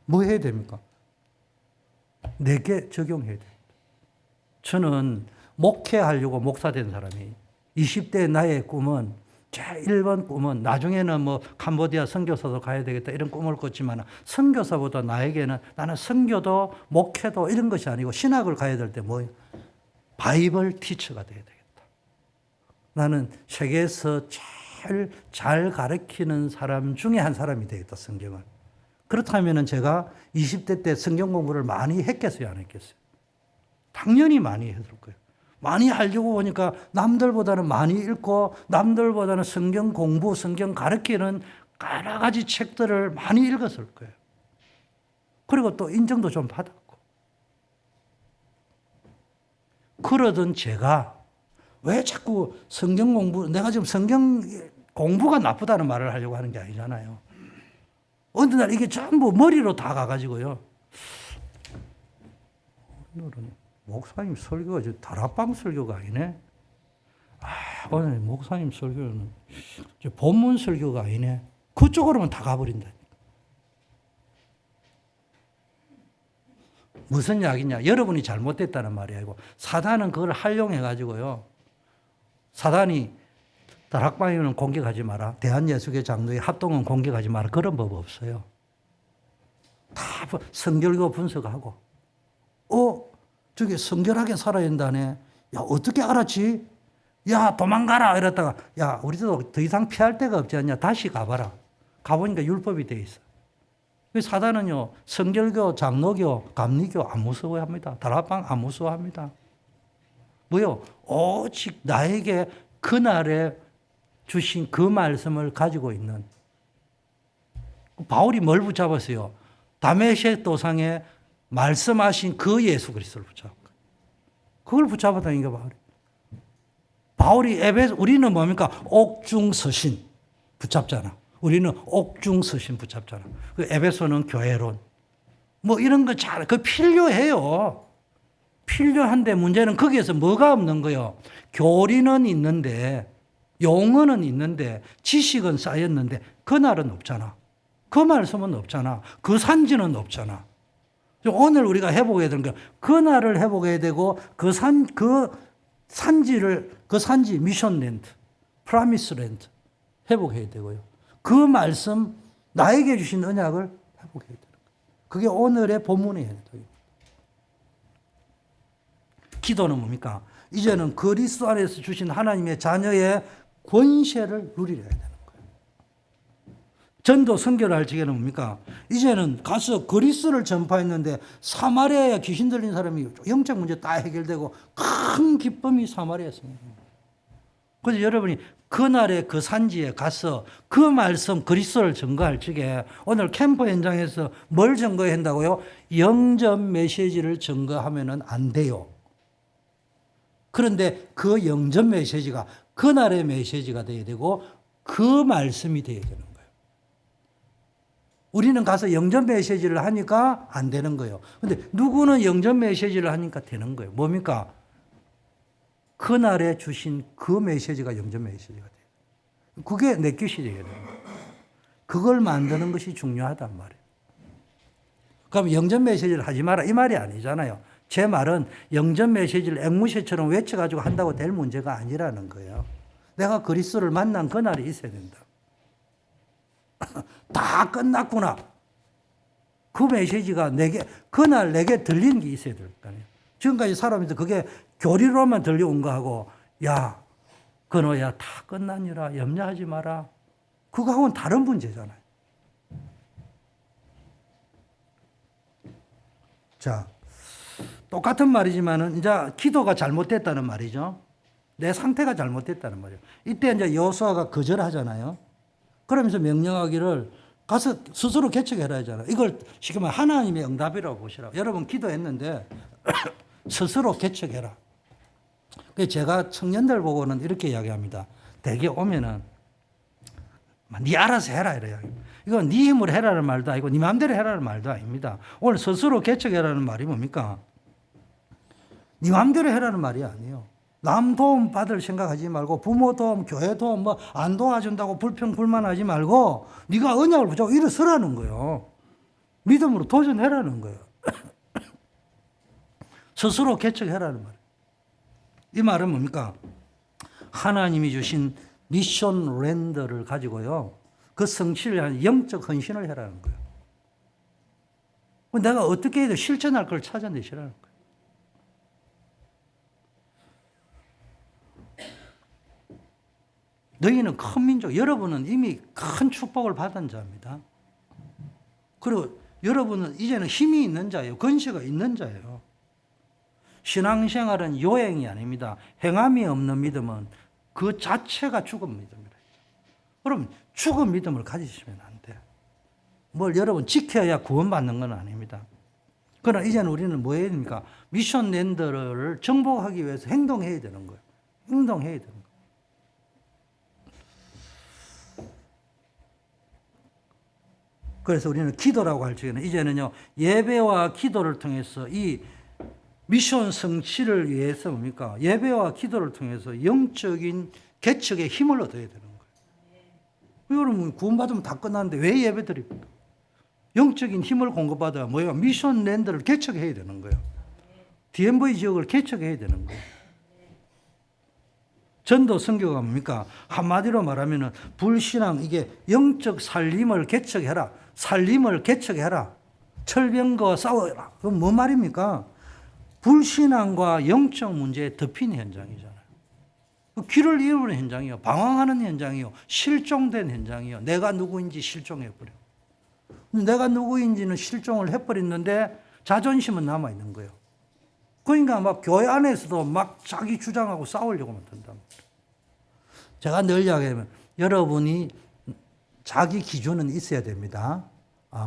뭐 해야 됩니까? 4개 적용해야 돼요. 저는 목회하려고 목사 된 사람이 20대 나의 꿈은 제일 1번 꿈은 나중에는 뭐 캄보디아 선교사도 가야 되겠다 이런 꿈을 꿨지만 선교사보다 나에게는 나는 선교도 목회도 이런 것이 아니고 신학을 가야 될 때 뭐예요? 바이블 티처가 돼야 되겠다. 나는 세계에서 제일 잘 가르치는 사람 중에 한 사람이 되겠다, 성경을. 그렇다면 제가 20대 때 성경 공부를 많이 했겠어요, 안 했겠어요? 당연히 많이 했을 거예요. 많이 하려고 보니까 남들보다는 많이 읽고 남들보다는 성경 공부, 성경 가르치는 여러 가지 책들을 많이 읽었을 거예요. 그리고 또 인정도 좀 받았고. 그러던 제가 왜 자꾸 성경 공부, 내가 지금 성경 공부가 나쁘다는 말을 하려고 하는 게 아니잖아요. 어느 날 이게 전부 머리로 다 가가지고요. 오늘은 목사님 설교가 다락방 설교가 아니네. 오늘 목사님 설교는 본문 설교가 아니네. 그쪽으로만 다 가버린다. 무슨 이야기냐? 여러분이 잘못됐다는 말이 아니고 사단은 그걸 활용해가지고요. 사단이 다락방에는 공격하지 마라. 대한예수교 장로의 합동은 공격하지 마라. 그런 법 없어요. 다 성결교 분석하고 저기 성결하게 살아야 된다네. 야, 어떻게 알았지? 야, 도망가라. 이랬다가 야, 우리도 더 이상 피할 데가 없지 않냐. 다시 가봐라. 가보니까 율법이 돼 있어. 사단은요, 성결교, 장로교, 감리교 안 무서워합니다. 다락방 안 무서워합니다. 뭐요? 오직 나에게 그날에 주신 그 말씀을 가지고 있는 바울이 뭘 붙잡았어요? 다메섹 도상에 말씀하신 그 예수 그리스도를 붙잡은 거예요. 그걸 붙잡았다니까 바울이 우리는 뭡니까? 옥중서신 붙잡잖아. 우리는 옥중서신 붙잡잖아. 그 에베소는 교회론. 뭐 이런 거 그 필요해요. 필요한데 문제는 거기에서 뭐가 없는 거예요? 교리는 있는데, 용어는 있는데, 지식은 쌓였는데, 그날은 없잖아. 그 말씀은 없잖아. 그 산지는 없잖아. 오늘 우리가 회복해야 되는 게, 그날을 회복해야 되고, 그 산지, 미션랜드, 프라미스랜드, 회복해야 되고요. 그 말씀, 나에게 주신 언약을 회복해야 되는 거예요. 그게 오늘의 본문이에요. 기도는 뭡니까? 이제는 그리스도 안에서 주신 하나님의 자녀의 권세를 누리려야 되는 거예요. 전도 선교를 할 적에는 뭡니까? 이제는 가서 그리스도를 전파했는데 사마리아에 귀신 들린 사람이 영적 문제 다 해결되고 큰 기쁨이 사마리아였습니다. 그래서 여러분이 그날의 그 산지에 가서 그 말씀 그리스도를 증거할 적에 오늘 캠프 현장에서 뭘 증거해야 한다고요? 영전 메시지를 증거하면 안 돼요. 그런데 그 영전 메시지가 그날의 메시지가 되어야 되고 그 말씀이 되어야 되는 거예요. 우리는 가서 영전 메시지를 하니까 안 되는 거예요. 그런데 누구는 영전 메시지를 하니까 되는 거예요. 뭡니까? 그날에 주신 그 메시지가 영전 메시지가 돼요. 그게 내 것이 되어야 돼요. 그걸 만드는 것이 중요하단 말이에요. 그럼 영전 메시지를 하지 마라 이 말이 아니잖아요. 제 말은 영전 메시지를 앵무새처럼 외쳐가지고 한다고 될 문제가 아니라는 거예요. 내가 그리스도를 만난 그날이 있어야 된다. 다 끝났구나. 그 메시지가 그날 내게 들린 게 있어야 될 거 아니에요. 지금까지 살아오면서 그게 교리로만 들려온 거하고, 야, 그노야, 다 끝났니라. 염려하지 마라. 그거하고는 다른 문제잖아요. 자. 똑같은 말이지만은 이제 기도가 잘못됐다는 말이죠. 내 상태가 잘못됐다는 말이에요. 이때 이제 여호수아가 거절하잖아요. 그러면서 명령하기를 가서 스스로 개척해라 하잖아요. 이걸 쉽게 말하면 하나님의 응답이라고 보시라고. 여러분 기도했는데 스스로 개척해라. 그래서 제가 청년들 보고는 이렇게 이야기합니다. 대개 오면은 네 알아서 해라 이래요. 이건 네 힘으로 해라는 말도 아니고 네 마음대로 해라는 말도 아닙니다. 오늘 스스로 개척해라는 말이 뭡니까? 네 마음대로 해라는 말이 아니에요. 남 도움 받을 생각하지 말고 부모 도움, 교회 도움 뭐 안 도와준다고 불평 불만하지 말고 네가 언약을 붙잡고 일어서라는 거예요. 믿음으로 도전해라는 거예요. 스스로 개척해라는 말이에요. 이 말은 뭡니까? 하나님이 주신 미션 랜더를 가지고요. 그 성취를 위한 영적 헌신을 해라는 거예요. 내가 어떻게 해도 실천할 걸 찾아내시라는 거예요. 너희는 큰 민족, 여러분은 이미 큰 축복을 받은 자입니다. 그리고 여러분은 이제는 힘이 있는 자예요. 권세가 있는 자예요. 신앙생활은 요행이 아닙니다. 행함이 없는 믿음은 그 자체가 죽은 믿음이다. 그럼 죽은 믿음을 가지시면 안 돼요. 뭘 여러분 지켜야 구원받는 건 아닙니다. 그러나 이제는 우리는 뭐 해야 됩니까? 미션 랜더를 정복하기 위해서 행동해야 되는 거예요. 행동해야 되는 거예요. 그래서 우리는 기도라고 할 적에는 이제는요, 예배와 기도를 통해서 이 미션 성취를 위해서 뭡니까? 예배와 기도를 통해서 영적인 개척의 힘을 얻어야 되는 거예요. 여러분 구원받으면 다 끝났는데 왜 예배 드립니까? 영적인 힘을 공급받아야 뭐예요? 미션 랜드를 개척해야 되는 거예요. DMV 지역을 개척해야 되는 거예요. 전도 선교가 뭡니까? 한마디로 말하면 불신앙, 이게 영적 살림을 개척해라. 살림을 개척해라. 철병과 싸워라. 그건 뭐 말입니까? 불신앙과 영적 문제에 덮인 현장이잖아요. 귀를 잃는 현장이요. 방황하는 현장이요. 실종된 현장이요. 내가 누구인지 실종해버려. 내가 누구인지는 실종을 해버렸는데 자존심은 남아있는 거예요. 그러니까 막 교회 안에서도 막 자기 주장하고 싸우려고만 든다. 제가 늘 이야기하면 여러분이 자기 기준은 있어야 됩니다.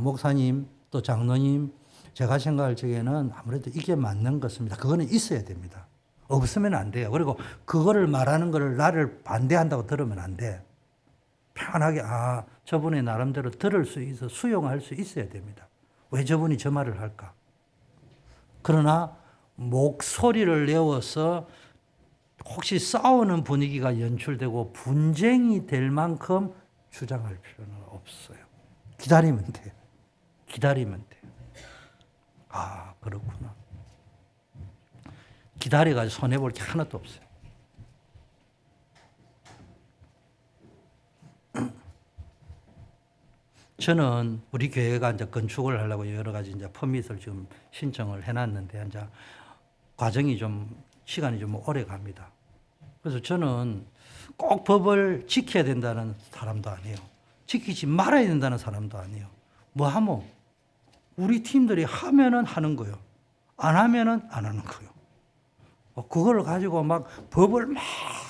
목사님 또 장로님 제가 생각할 적에는 아무래도 이게 맞는 것입니다. 그거는 있어야 됩니다. 없으면 안 돼요. 그리고 그거를 말하는 거를 나를 반대한다고 들으면 안 돼. 편하게 저분이 나름대로 들을 수 있어 수용할 수 있어야 됩니다. 왜 저분이 저 말을 할까? 그러나 목소리를 내어서 혹시 싸우는 분위기가 연출되고 분쟁이 될 만큼 주장할 필요는 없어요. 기다리면 돼요. 기다리면 돼요. 그렇구나. 기다려가지고 손해볼 게 하나도 없어요. 저는 우리 교회가 이제 건축을 하려고 여러 가지 이제 퍼밋을 지금 신청을 해놨는데 이제 과정이 좀 시간이 좀 오래 갑니다. 그래서 저는 꼭 법을 지켜야 된다는 사람도 아니에요. 지키지 말아야 된다는 사람도 아니에요. 뭐 하면 우리 팀들이 하면은 하는 거예요. 안 하면은 안 하는 거예요. 그걸 가지고 막 법을 막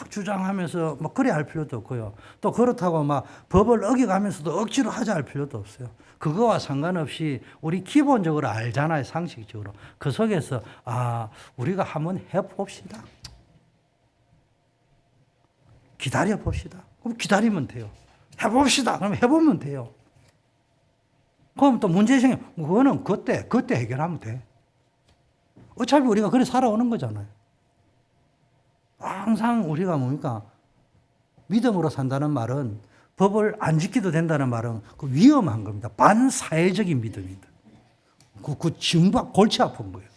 주장하면서 막 그래 할 필요도 없고요. 또 그렇다고 막 법을 어겨가면서도 억지로 하자 할 필요도 없어요. 그거와 상관없이 우리 기본적으로 알잖아요. 상식적으로. 그 속에서 우리가 한번 해봅시다. 기다려 봅시다. 그럼 기다리면 돼요. 해봅시다. 그럼 해보면 돼요. 그럼 또 문제 생기면 그거는 그때 해결하면 돼. 어차피 우리가 그래 살아오는 거잖아요. 항상 우리가 뭡니까? 믿음으로 산다는 말은 법을 안 지켜도 된다는 말은 그 위험한 겁니다. 반사회적인 믿음입니다. 그 증박 골치 아픈 거예요.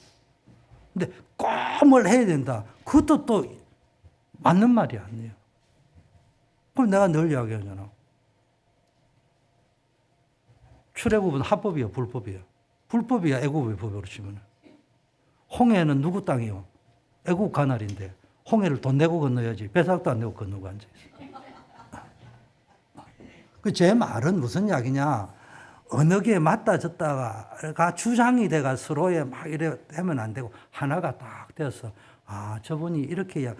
근데 꼭 뭘 해야 된다. 그것도 또 맞는 말이 아니에요. 그럼 내가 늘 이야기하잖아. 출애굽은 합법이요, 불법이요? 불법이야, 애굽의 법으로 치면. 홍해는 누구 땅이요? 애국 가나리인데 홍해를 돈 내고 건너야지 배삭도 안 내고 건너고 앉아있어. 제 말은 무슨 이야기냐? 어느 게 맞다 졌다가 주장이 돼가 서로에 막 이래 하면 안 되고 하나가 딱 되어서 저분이 이렇게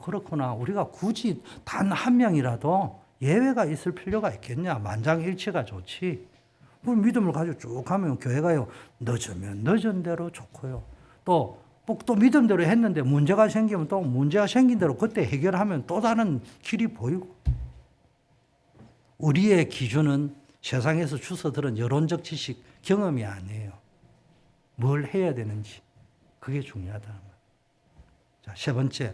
그렇구나. 우리가 굳이 단 한 명이라도 예외가 있을 필요가 있겠냐? 만장일치가 좋지. 그 믿음을 가지고 쭉 가면 교회가요 늦으면 늦은 대로 좋고요. 또 믿음대로 했는데 문제가 생기면 또 문제가 생긴 대로 그때 해결하면 또 다른 길이 보이고. 우리의 기준은 세상에서 주워들은 여론적 지식, 경험이 아니에요. 뭘 해야 되는지 그게 중요하다는 거예요. 자, 세 번째,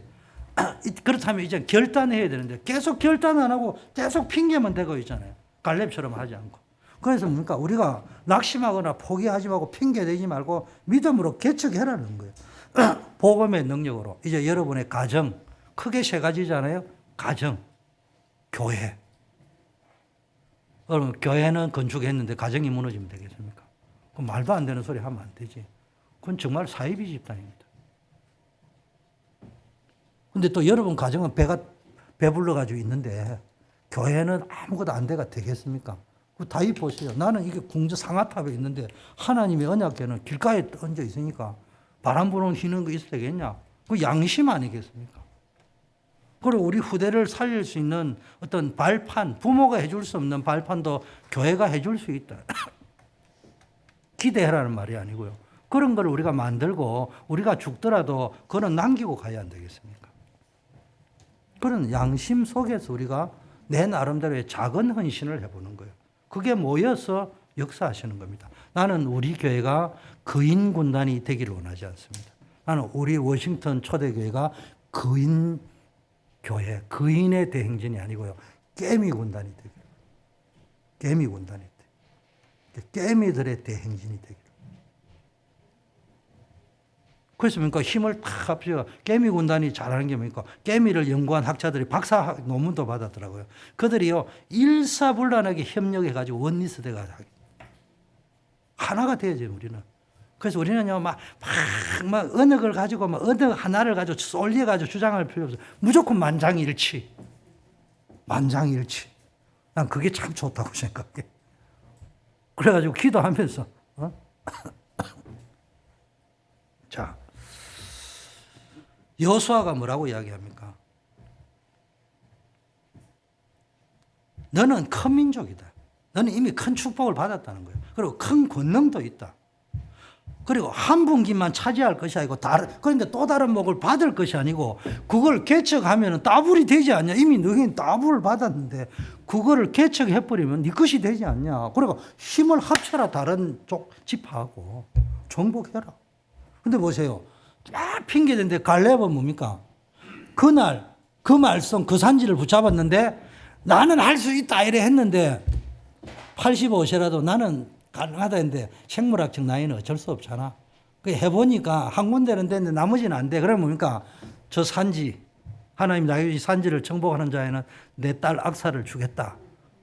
그렇다면 이제 결단해야 되는데 계속 결단 안 하고 계속 핑계만 대고 있잖아요. 갈렙처럼 하지 않고. 그래서 뭡니까? 우리가 낙심하거나 포기하지 말고 핑계 대지 말고 믿음으로 개척해라는 거예요. 복음의 능력으로. 이제 여러분의 가정, 크게 세 가지잖아요. 가정, 교회. 여러분, 교회는 건축했는데 가정이 무너지면 되겠습니까? 그럼 말도 안 되는 소리 하면 안 되지. 그건 정말 사이비 집단입니다. 근데 또 여러분 가정은 배불러가지고 있는데 교회는 아무것도 안 돼가 되겠습니까? 다이 보세요. 나는 이게 궁전 상아탑에 있는데 하나님의 언약궤는 길가에 얹어 있으니까 바람 부는 휘는 거 있어야 되겠냐? 그 양심 아니겠습니까? 그리고 우리 후대를 살릴 수 있는 어떤 발판, 부모가 해줄 수 없는 발판도 교회가 해줄 수 있다. 기대해라는 말이 아니고요. 그런 걸 우리가 만들고 우리가 죽더라도 그거는 남기고 가야 안 되겠습니까? 그런 양심 속에서 우리가 내 나름대로의 작은 헌신을 해보는 거예요. 그게 모여서 역사하시는 겁니다. 나는 우리 교회가 거인 군단이 되기를 원하지 않습니다. 나는 우리 워싱턴 초대교회가 거인 교회, 거인의 대행진이 아니고요. 깨미 군단이 되기를. 깨미 군단이 되기를. 깨미들의 대행진이 되기를. 그래서 뭡니까? 힘을 탁 합쳐. 깨미 군단이 잘하는 게 뭡니까? 깨미를 연구한 학자들이 박사 논문도 받았더라고요. 그들이요, 일사불란하게 협력해가지고 원리스 돼가지고 하나가 돼야죠, 우리는. 그래서 우리는요, 막 언어를 가지고, 언어 하나를 가지고 쏠려가지고 주장할 필요 없어요. 무조건 만장일치. 만장일치. 난 그게 참 좋다고 생각해. 그래가지고 기도하면서, 자, 여호수아가 뭐라고 이야기합니까? 너는 큰 민족이다. 너는 이미 큰 축복을 받았다는 거예요. 그리고 큰 권능도 있다. 그리고 한 분기만 차지할 것이 아니고 그러니까 또 다른 목을 받을 것이 아니고 그걸 개척하면 따블이 되지 않냐. 이미 너희는 따블을 받았는데 그거를 개척해버리면 네 것이 되지 않냐. 그리고 힘을 합쳐라. 다른 쪽 집하고 정복해라. 근데 보세요. 막 핑계대는데 갈렙은 뭡니까? 그날 그 말씀 그 산지를 붙잡았는데 나는 할 수 있다 이래 했는데 85세라도 나는 가능하다 했는데 생물학적 나이는 어쩔 수 없잖아. 그 해보니까 한 군데는 됐는데 나머지는 안 돼. 그러면 뭡니까? 저 산지 하나님 나의 산지를 정복하는 자에는 내 딸 악사를 주겠다.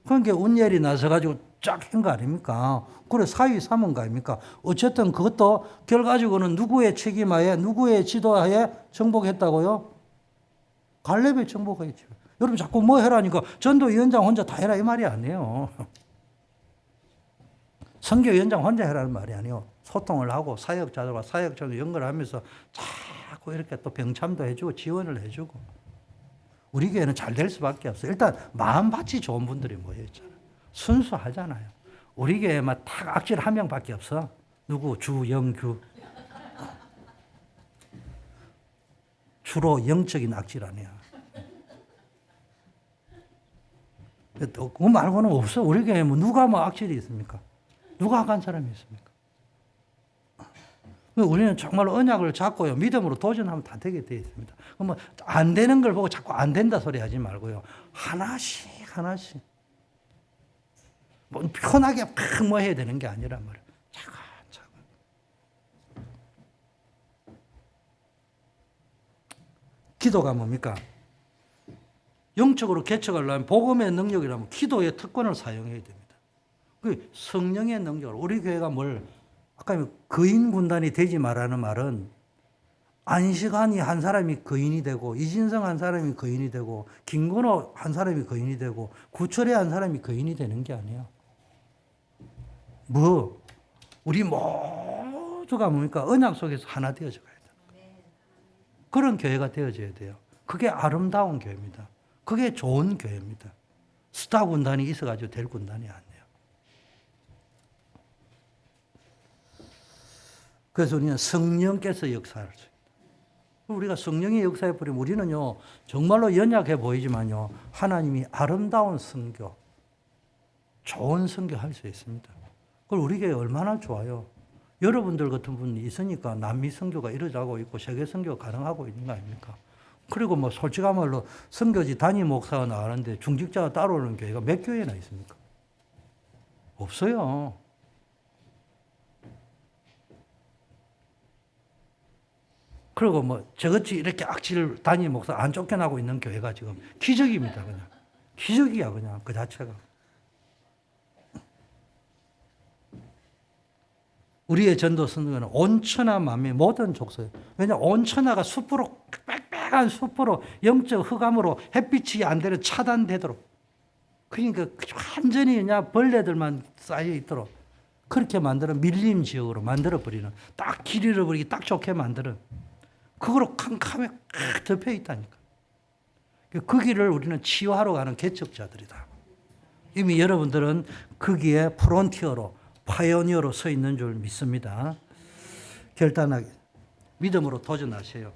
그러니까 운열이 나서가지고 쫙 한 거 아닙니까? 그래 사위 삼은 거 아닙니까? 어쨌든 그것도 결과적으로는 누구의 책임하에 누구의 지도하에 정복했다고요? 갈렙의 정복하겠죠. 여러분 자꾸 뭐 해라니까 전도위원장 혼자 다 해라 이 말이 아니에요. 선교위원장 혼자 해라는 말이 아니에요. 소통을 하고 사역자들과 사역자들 연결하면서 자꾸 이렇게 또 병참도 해주고 지원을 해주고 우리 교회는 잘 될 수밖에 없어요. 일단 마음밭이 좋은 분들이 모여있잖아요. 순수하잖아요. 우리 교회만 딱 악질 한 명밖에 없어. 누구? 주영규. 주로 영적인 악질 아니야. 그거 말고는 없어. 우리 교회에 뭐 누가 뭐 악질이 있습니까? 누가 악한 사람이 있습니까? 우리는 정말로 언약을 잡고요. 믿음으로 도전하면 다 되게 되어 있습니다. 그럼 안 되는 걸 보고 자꾸 안 된다 소리 하지 말고요. 하나씩 하나씩. 뭐 편하게 막 뭐 해야 되는 게 아니란 말이에요. 차근차근. 기도가 뭡니까? 영적으로 개척하려면 복음의 능력이라면 기도의 특권을 사용해야 됩니다. 그 성령의 능력을 우리 교회가 아까 거인 군단이 되지 말라는 말은 안시관이 한 사람이 거인이 되고 이진성 한 사람이 거인이 되고 김건호 한 사람이 거인이 되고 구철의 한 사람이 거인이 되는 게 아니야. 우리 모두가 뭡니까? 언약 속에서 하나 되어져 가야 돼요. 그런 교회가 되어져야 돼요. 그게 아름다운 교회입니다. 그게 좋은 교회입니다. 스타 군단이 있어가지고 될 군단이 아니에요. 그래서 우리는 성령께서 역사할 수 있다. 우리가 성령의 역사에 버리면 우리는요, 정말로 연약해 보이지만요, 하나님이 아름다운 선교, 좋은 선교 할 수 있습니다. 그걸 우리 교회 얼마나 좋아요. 여러분들 같은 분이 있으니까 남미 선교가 이루어지고 있고 세계 선교가 가능하고 있는 거 아닙니까? 그리고 뭐 솔직한 말로 선교지 단임 목사가 나가는데 중직자가 따라오는 교회가 몇 교회나 있습니까? 없어요. 그리고 뭐 저같이 이렇게 악질 단임 목사 안 쫓겨나고 있는 교회가 지금 기적입니다. 그냥 기적이야 그냥 그 자체가. 우리의 전도 선교는 온천하 만민 모든 족속. 왜냐 온천하가 숲으로 빽빽한 숲으로 영적 흑암으로 햇빛이 안 되는 차단되도록. 그러니까 완전히 그냥 벌레들만 쌓여 있도록 그렇게 만드는 밀림 지역으로 만들어 버리는 딱 길 잃어버리기 딱 좋게 만드는 그거로 캄캄하게 덮여 있다니까. 그 길을 우리는 치유하러 가는 개척자들이다. 이미 여러분들은 거기에 프론티어로 파이오니어로 서 있는 줄 믿습니다. 결단하게 믿음으로 도전하세요.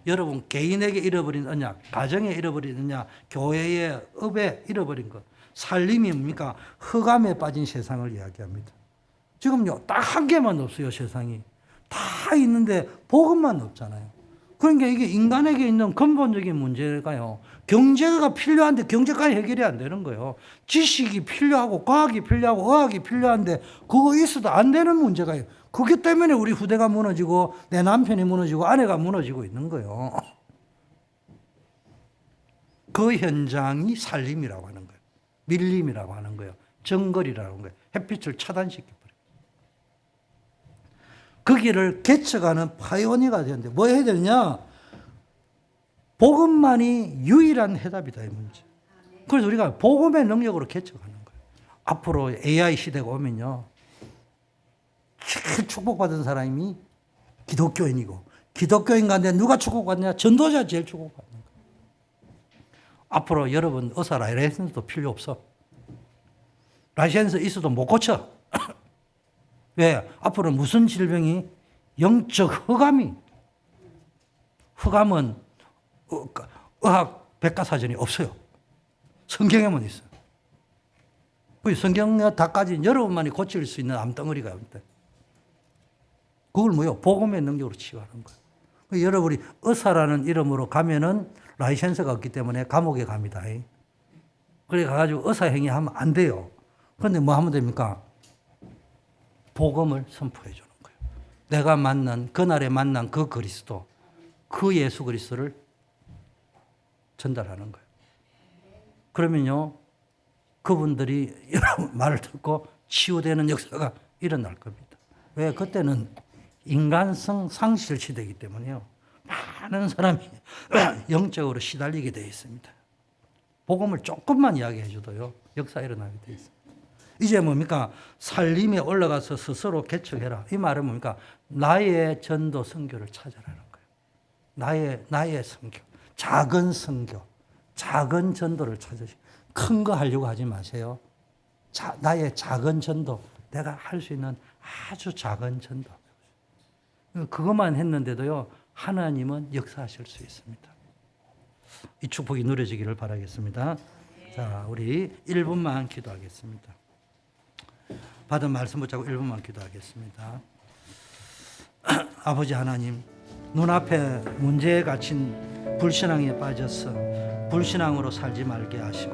여러분 개인에게 잃어버린 언약, 가정에 잃어버린 언약, 교회의 업에 잃어버린 것, 살림이 뭡니까? 흑암에 빠진 세상을 이야기합니다. 지금요 딱 한 개만 없어요. 세상이 다 있는데 복음만 없잖아요. 그러니까 이게 인간에게 있는 근본적인 문제가요. 경제가 필요한데 경제까지 해결이 안 되는 거예요. 지식이 필요하고 과학이 필요하고 의학이 필요한데 그거 있어도 안 되는 문제가요. 그게 때문에 우리 후대가 무너지고 내 남편이 무너지고 아내가 무너지고 있는 거예요. 그 현장이 살림이라고 하는 거예요. 밀림이라고 하는 거예요. 정거리라고 하는 거예요. 햇빛을 차단시켜버려요. 거기를 개척하는 파이오니어가 되는데 뭐 해야 되느냐? 복음만이 유일한 해답이다 이 문제. 그래서 우리가 복음의 능력으로 개척하는 거예요. 앞으로 AI 시대가 오면요. 제일 축복받은 사람이 기독교인이고 기독교인 가운데 누가 축복받느냐? 전도자 제일 축복받는 거예요. 앞으로 여러분 의사 라이센스도 필요 없어. 라이센스 있어도 못 고쳐. 왜? 앞으로 무슨 질병이 영적 흑암은 의학 백과사전이 없어요. 성경에만 있어요. 성경에 다 까진 여러분만이 고칠 수 있는 암덩어리가 있다. 그걸 뭐요? 복음의 능력으로 치유하는 거예요. 여러분이 의사라는 이름으로 가면은 라이센스가 없기 때문에 감옥에 갑니다. 그래 가지고 의사 행위 하면 안 돼요. 그런데 뭐 하면 됩니까? 복음을 선포해 주는 거예요. 내가 만난 그날에 만난 그 그리스도, 그 예수 그리스도를 전달하는 거예요. 그러면요, 그분들이 여러분 말을 듣고 치유되는 역사가 일어날 겁니다. 왜? 그때는 인간성 상실 시대이기 때문에요. 많은 사람이 영적으로 시달리게 되어 있습니다. 복음을 조금만 이야기해 줘도요, 역사 일어나게 되어 있습니다. 이제 뭡니까? 살림에 올라가서 스스로 개척해라. 이 말은 뭡니까? 나의 전도 선교를 찾아라는 거예요. 나의 선교. 작은 선교. 작은 전도를 찾으시고. 큰 거 하려고 하지 마세요. 나의 작은 전도. 내가 할 수 있는 아주 작은 전도. 그것만 했는데도요, 하나님은 역사하실 수 있습니다. 이 축복이 누려지기를 바라겠습니다. 자, 우리 1분만 기도하겠습니다. 받은 말씀 붙잡고 1분만 기도하겠습니다. 아버지 하나님, 눈앞에 문제에 갇힌 불신앙에 빠져서 불신앙으로 살지 말게 하시고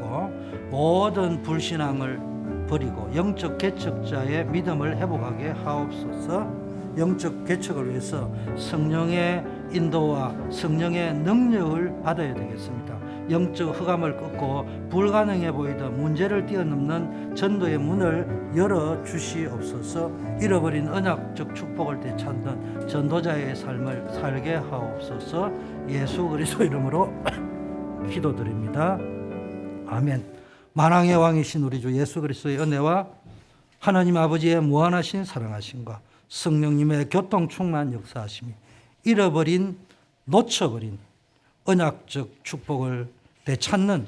모든 불신앙을 버리고 영적 개척자의 믿음을 회복하게 하옵소서. 영적 개척을 위해서 성령의 인도와 성령의 능력을 받아야 되겠습니다. 영적 흑암을 끊고 불가능해 보이던 문제를 뛰어넘는 전도의 문을 열어주시옵소서. 잃어버린 언약적 축복을 되찾는 전도자의 삶을 살게 하옵소서. 예수 그리스도 이름으로 기도드립니다. 아멘. 만왕의 왕이신 우리 주 예수 그리스도의 은혜와 하나님 아버지의 무한하신 사랑하심과 성령님의 교통 충만 역사하심이 잃어버린 놓쳐버린 언약적 축복을 되찾는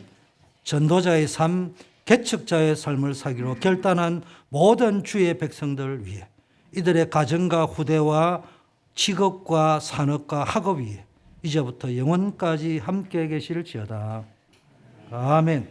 전도자의 삶, 개척자의 삶을 살기로 결단한 모든 주의 백성들을 위해 이들의 가정과 후대와 직업과 산업과 학업 위에 이제부터 영원까지 함께 계실지어다. 아멘.